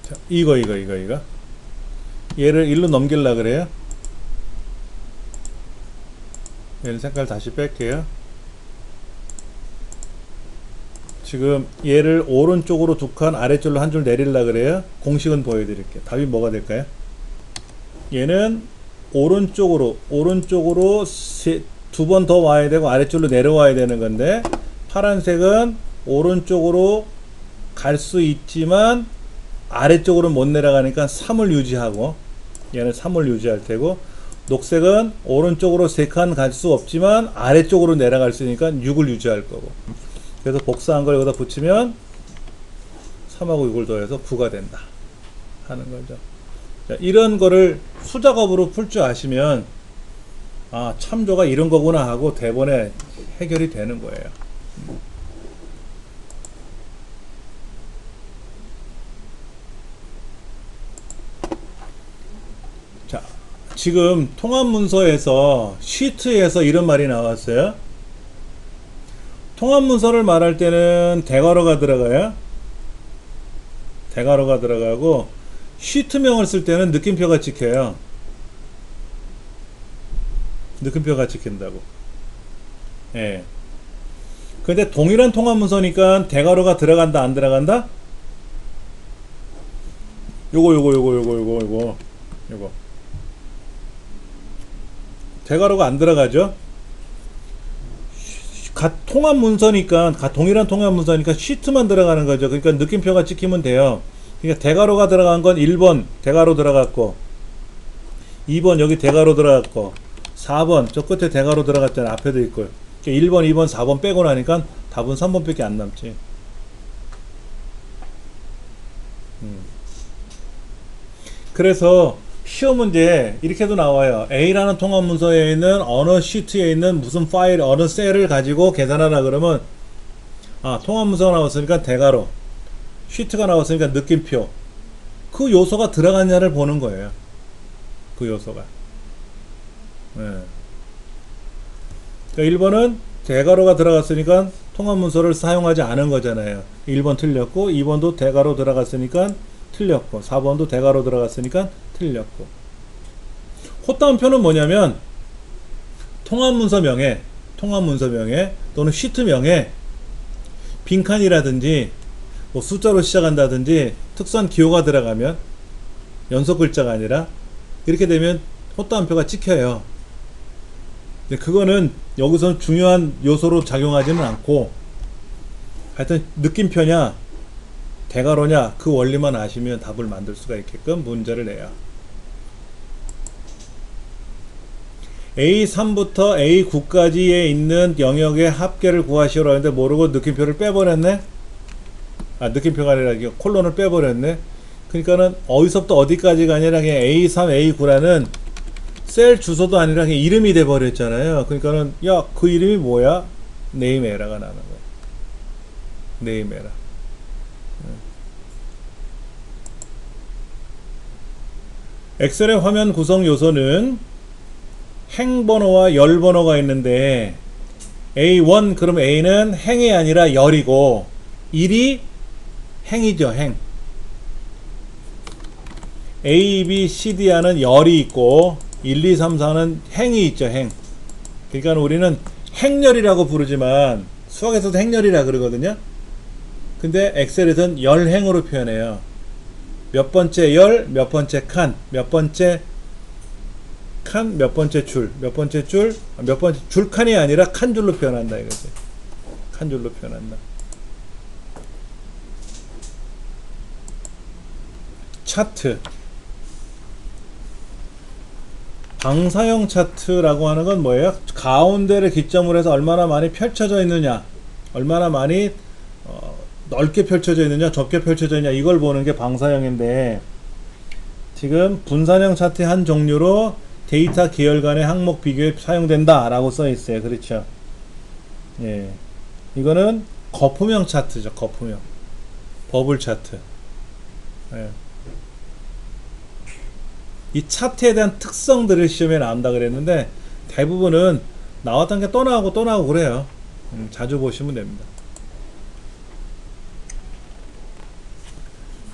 자, 이거 얘를 일로 넘길라 그래요. 얘를 색깔 다시 뺄게요. 지금 얘를 오른쪽으로 두 칸 아래줄로 한 줄 내릴라 그래요. 공식은 보여드릴게요. 답이 뭐가 될까요? 얘는 오른쪽으로 두 번 더 와야 되고 아래줄로 내려와야 되는 건데 파란색은 오른쪽으로 갈 수 있지만 아래쪽으로 못 내려가니까 3을 유지하고 얘는 3을 유지할 테고 녹색은 오른쪽으로 3칸 갈 수 없지만 아래쪽으로 내려갈 수 있으니까 6을 유지할 거고 그래서 복사한 걸 여기다 붙이면 3하고 6을 더해서 9가 된다 하는 거죠. 자, 이런 거를 수작업으로 풀 줄 아시면 아 참조가 이런 거구나 하고 대본에 해결이 되는 거예요. 자, 지금 통합문서에서 시트에서 이런 말이 나왔어요. 통합문서를 말할 때는 대괄호가 들어가요. 대괄호가 들어가고 시트명을 쓸 때는 느낌표가 찍혀요. 느낌표가 찍힌다고. 예. 근데 동일한 통합문서니까 대괄호가 들어간다 안 들어간다? 요거 대괄호가 안 들어가죠. 통합문서니까 동일한 통합문서니까 시트만 들어가는 거죠. 그러니까 느낌표가 찍히면 돼요. 그러니까 대괄호가 들어간 건 1번 대괄호 들어갔고 2번 여기 대괄호 들어갔고 4번 저 끝에 대괄호 들어갔잖아요. 앞에도 있고 그러니까 1번 2번 4번 빼고 나니까 답은 3번 밖에 안 남지. 그래서 시험 문제 이렇게도 나와요. A라는 통합문서에 있는 어느 시트에 있는 무슨 파일 어느 셀을 가지고 계산하라 그러면 아 통합문서가 나왔으니까 대괄호 시트가 나왔으니까 느낌표 그 요소가 들어갔냐를 보는 거예요. 그 요소가. 네. 그러니까 1번은 대괄호가 들어갔으니까 통합문서를 사용하지 않은 거잖아요. 1번 틀렸고 2번도 대괄호 들어갔으니까 틀렸고 4번도 대괄호 들어갔으니까 틀렸고 호따옴표는 뭐냐면 통합문서명에 또는 시트명에 빈칸이라든지 뭐 숫자로 시작한다든지 특수한 기호가 들어가면 연속 글자가 아니라 이렇게 되면 호따옴표가 찍혀요. 근데 그거는 여기서 중요한 요소로 작용하지는 않고 하여튼 느낌표냐 대괄호냐 그 원리만 아시면 답을 만들 수가 있게끔 문제를 내요. A3부터 A9까지에 있는 영역의 합계를 구하시오라 했는데 모르고 느낌표를 빼버렸네. 아, 느낌표가 아니라 이게 콜론을 빼버렸네. 그러니까는 어디서부터 어디까지가 아니라 그냥 A3, A9라는 셀 주소도 아니라 그냥 이름이 돼 버렸잖아요. 그러니까는 야, 그 이름이 뭐야? 네임 에러가 나는 거야. 네임 에러. 엑셀의 화면 구성 요소는 행번호와 열번호가 있는데 A1 그럼 A는 행이 아니라 열이고 1이 행이죠. 행. A, B, C, D 하는 열이 있고 1, 2, 3, 4는 행이 있죠. 행. 그러니까 우리는 행열이라고 부르지만 수학에서도 행열이라 그러거든요. 근데 엑셀에서는 열행으로 표현해요. 몇 번째 열, 몇 번째 칸, 몇 번째 칸, 몇 번째 줄, 몇 번째 줄, 몇 번째 줄칸이 아니라 칸줄로 표현한다 이거지. 칸줄로 표현한다. 차트. 방사형 차트라고 하는 건 뭐예요? 가운데를 기점으로 해서 얼마나 많이 펼쳐져 있느냐, 얼마나 많이 넓게 펼쳐져 있느냐, 좁게 펼쳐져 있느냐, 이걸 보는 게 방사형인데, 지금 분산형 차트의 한 종류로 데이터 계열 간의 항목 비교에 사용된다 라고 써 있어요. 그렇죠? 예. 이거는 거품형 차트죠. 거품형. 버블 차트. 예. 이 차트에 대한 특성들을 시험에 나온다 그랬는데 대부분은 나왔던 게 또 나오고 또 나오고 그래요. 자주 보시면 됩니다.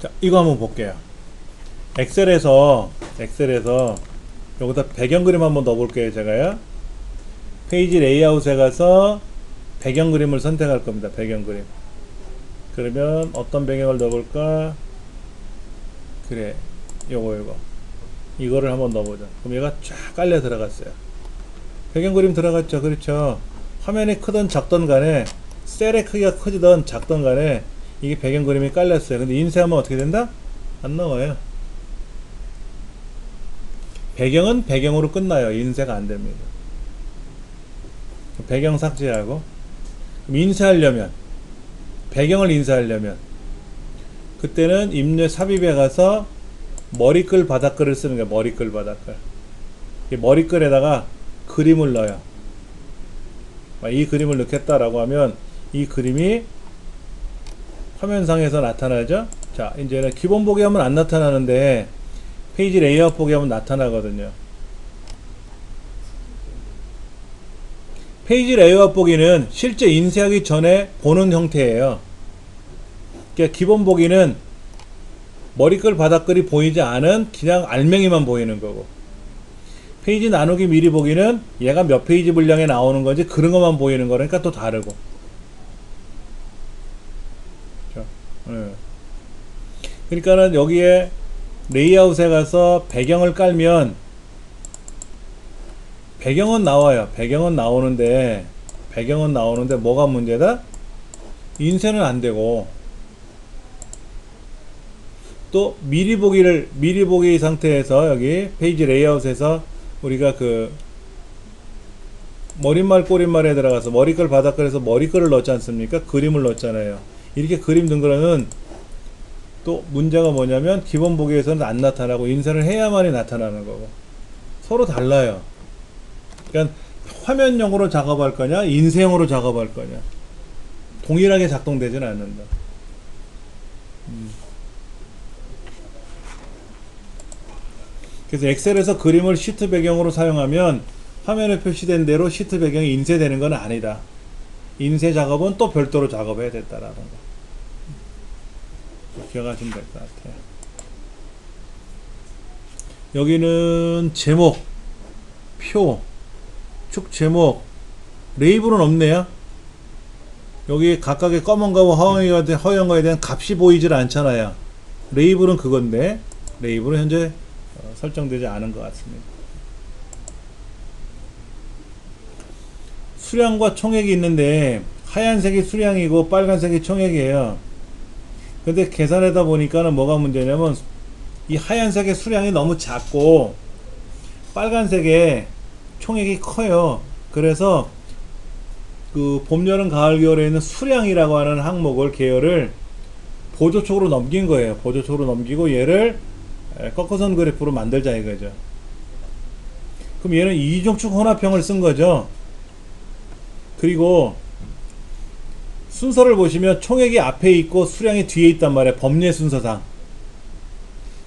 자, 이거 한번 볼게요. 엑셀에서 여기다 배경 그림 한번 넣어 볼게요. 제가요. 페이지 레이아웃에 가서 배경 그림을 선택할 겁니다. 배경 그림. 그러면 어떤 배경을 넣어 볼까? 그래. 요거. 이거를 한번 넣어보자. 그럼 얘가 쫙 깔려 들어갔어요. 배경 그림 들어갔죠. 그렇죠. 화면이 크든 작든 간에, 셀의 크기가 크든 작든 간에 이게 배경 그림이 깔렸어요. 근데 인쇄하면 어떻게 된다? 안 나와요. 배경은 배경으로 끝나요. 인쇄가 안 됩니다. 배경 삭제하고, 그럼 인쇄하려면, 배경을 인쇄하려면 그때는 입력 삽입에 가서 머리글 바닥글을 쓰는 거예요. 머리글 바닥글. 머리글에다가 그림을 넣어요. 이 그림을 넣겠다라고 하면 이 그림이 화면상에서 나타나죠. 자, 이제는 기본 보기 하면 안 나타나는데 페이지 레이아웃 보기 하면 나타나거든요. 페이지 레이아웃 보기는 실제 인쇄하기 전에 보는 형태예요. 그러니까 기본 보기는 머리글 바닥글이 보이지 않은 그냥 알맹이만 보이는 거고, 페이지 나누기 미리 보기는 얘가 몇 페이지 분량에 나오는 건지 그런 것만 보이는 거니까 또 다르고. 그러니까는 여기에 레이아웃에 가서 배경을 깔면 배경은 나와요. 배경은 나오는데 뭐가 문제다? 인쇄는 안 되고, 또 미리 보기 상태에서 여기 페이지 레이아웃에서 우리가 그 머릿말 꼬릿말에 들어가서 머리글 바닥글에서 머리글을 넣지 않습니까? 그림을 넣었잖아요. 이렇게 그림 든 거는 또 문제가 뭐냐면 기본 보기에서는 안 나타나고 인쇄를 해야만이 나타나는 거고, 서로 달라요. 그러니까 화면용으로 작업할 거냐 인쇄용으로 작업할 거냐 동일하게 작동되지는 않는다. 그래서 엑셀에서 그림을 시트 배경으로 사용하면 화면에 표시된 대로 시트 배경이 인쇄되는 건 아니다. 인쇄 작업은 또 별도로 작업해야 됐다라는 거 기억하시면 될 것 같아요. 여기는 제목, 표, 축 제목, 레이블은 없네요. 여기 각각의 검은 거와 허연 거에 대한 값이 보이질 않잖아요. 레이블은 그건데 레이블은 현재 설정되지 않은 것 같습니다. 수량과 총액이 있는데 하얀색이 수량이고 빨간색이 총액이에요. 근데 계산하다 보니까는 뭐가 문제냐면 이 하얀색의 수량이 너무 작고 빨간색의 총액이 커요. 그래서 그 봄, 여름, 가을, 겨울에 있는 수량이라고 하는 항목을 계열을 보조축으로 넘긴 거예요. 보조축으로 넘기고 얘를 꺾어선 그래프로 만들자 이거죠. 그럼 얘는 이중축 혼합형을 쓴 거죠. 그리고 순서를 보시면 총액이 앞에 있고 수량이 뒤에 있단 말이에요. 법례 순서상.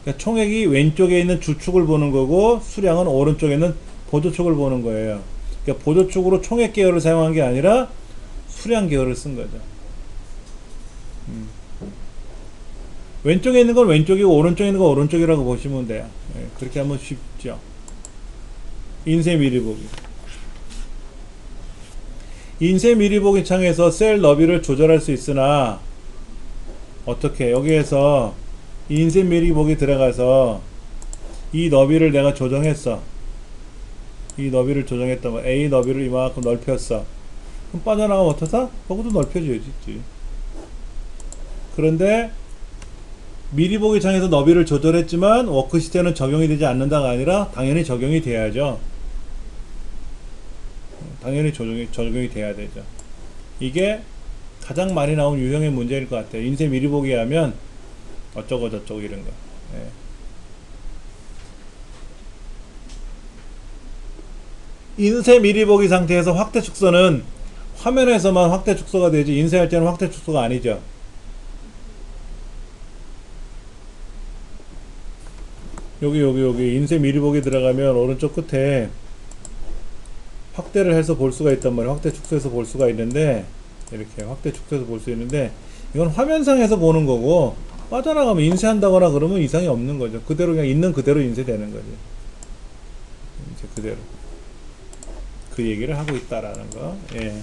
그러니까 총액이 왼쪽에 있는 주축을 보는 거고 수량은 오른쪽에 있는 보조축을 보는 거예요. 그러니까 보조축으로 총액 계열을 사용한 게 아니라 수량 계열을 쓴 거죠. 왼쪽에 있는 건 왼쪽이고 오른쪽에 있는 건 오른쪽이라고 보시면 돼요. 예, 그렇게 하면 쉽죠. 인쇄 미리 보기. 인쇄 미리 보기 창에서 셀 너비를 조절할 수 있으나 어떻게 여기에서 인쇄 미리 보기 들어가서 이 너비를 내가 조정했어. 이 너비를 조정했단 말이야. A 너비를 이만큼 넓혔어. 그럼 빠져나가면 어떠사? 거기도 넓혀줘야지. 그런데 미리 보기 창에서 너비를 조절했지만 워크시트에는 적용이 되지 않는다가 아니라 당연히 적용이 돼야죠. 당연히 적용이 돼야 되죠. 이게 가장 많이 나온 유형의 문제일 것 같아요. 인쇄 미리 보기 하면 어쩌고 저쩌고 이런 거. 예. 인쇄 미리 보기 상태에서 확대 축소는 화면에서만 확대 축소가 되지 인쇄할 때는 확대 축소가 아니죠. 여기 인쇄 미리 보기 들어가면 오른쪽 끝에 확대를 해서 볼 수가 있단 말이에요. 확대 축소해서 볼 수가 있는데 이렇게 확대 축소해서 볼 수 있는데 이건 화면상에서 보는 거고 빠져나가면 인쇄한다거나 그러면 이상이 없는 거죠. 그대로 그냥 있는 그대로 인쇄되는 거죠. 이제 그대로 그 얘기를 하고 있다라는 거. 예.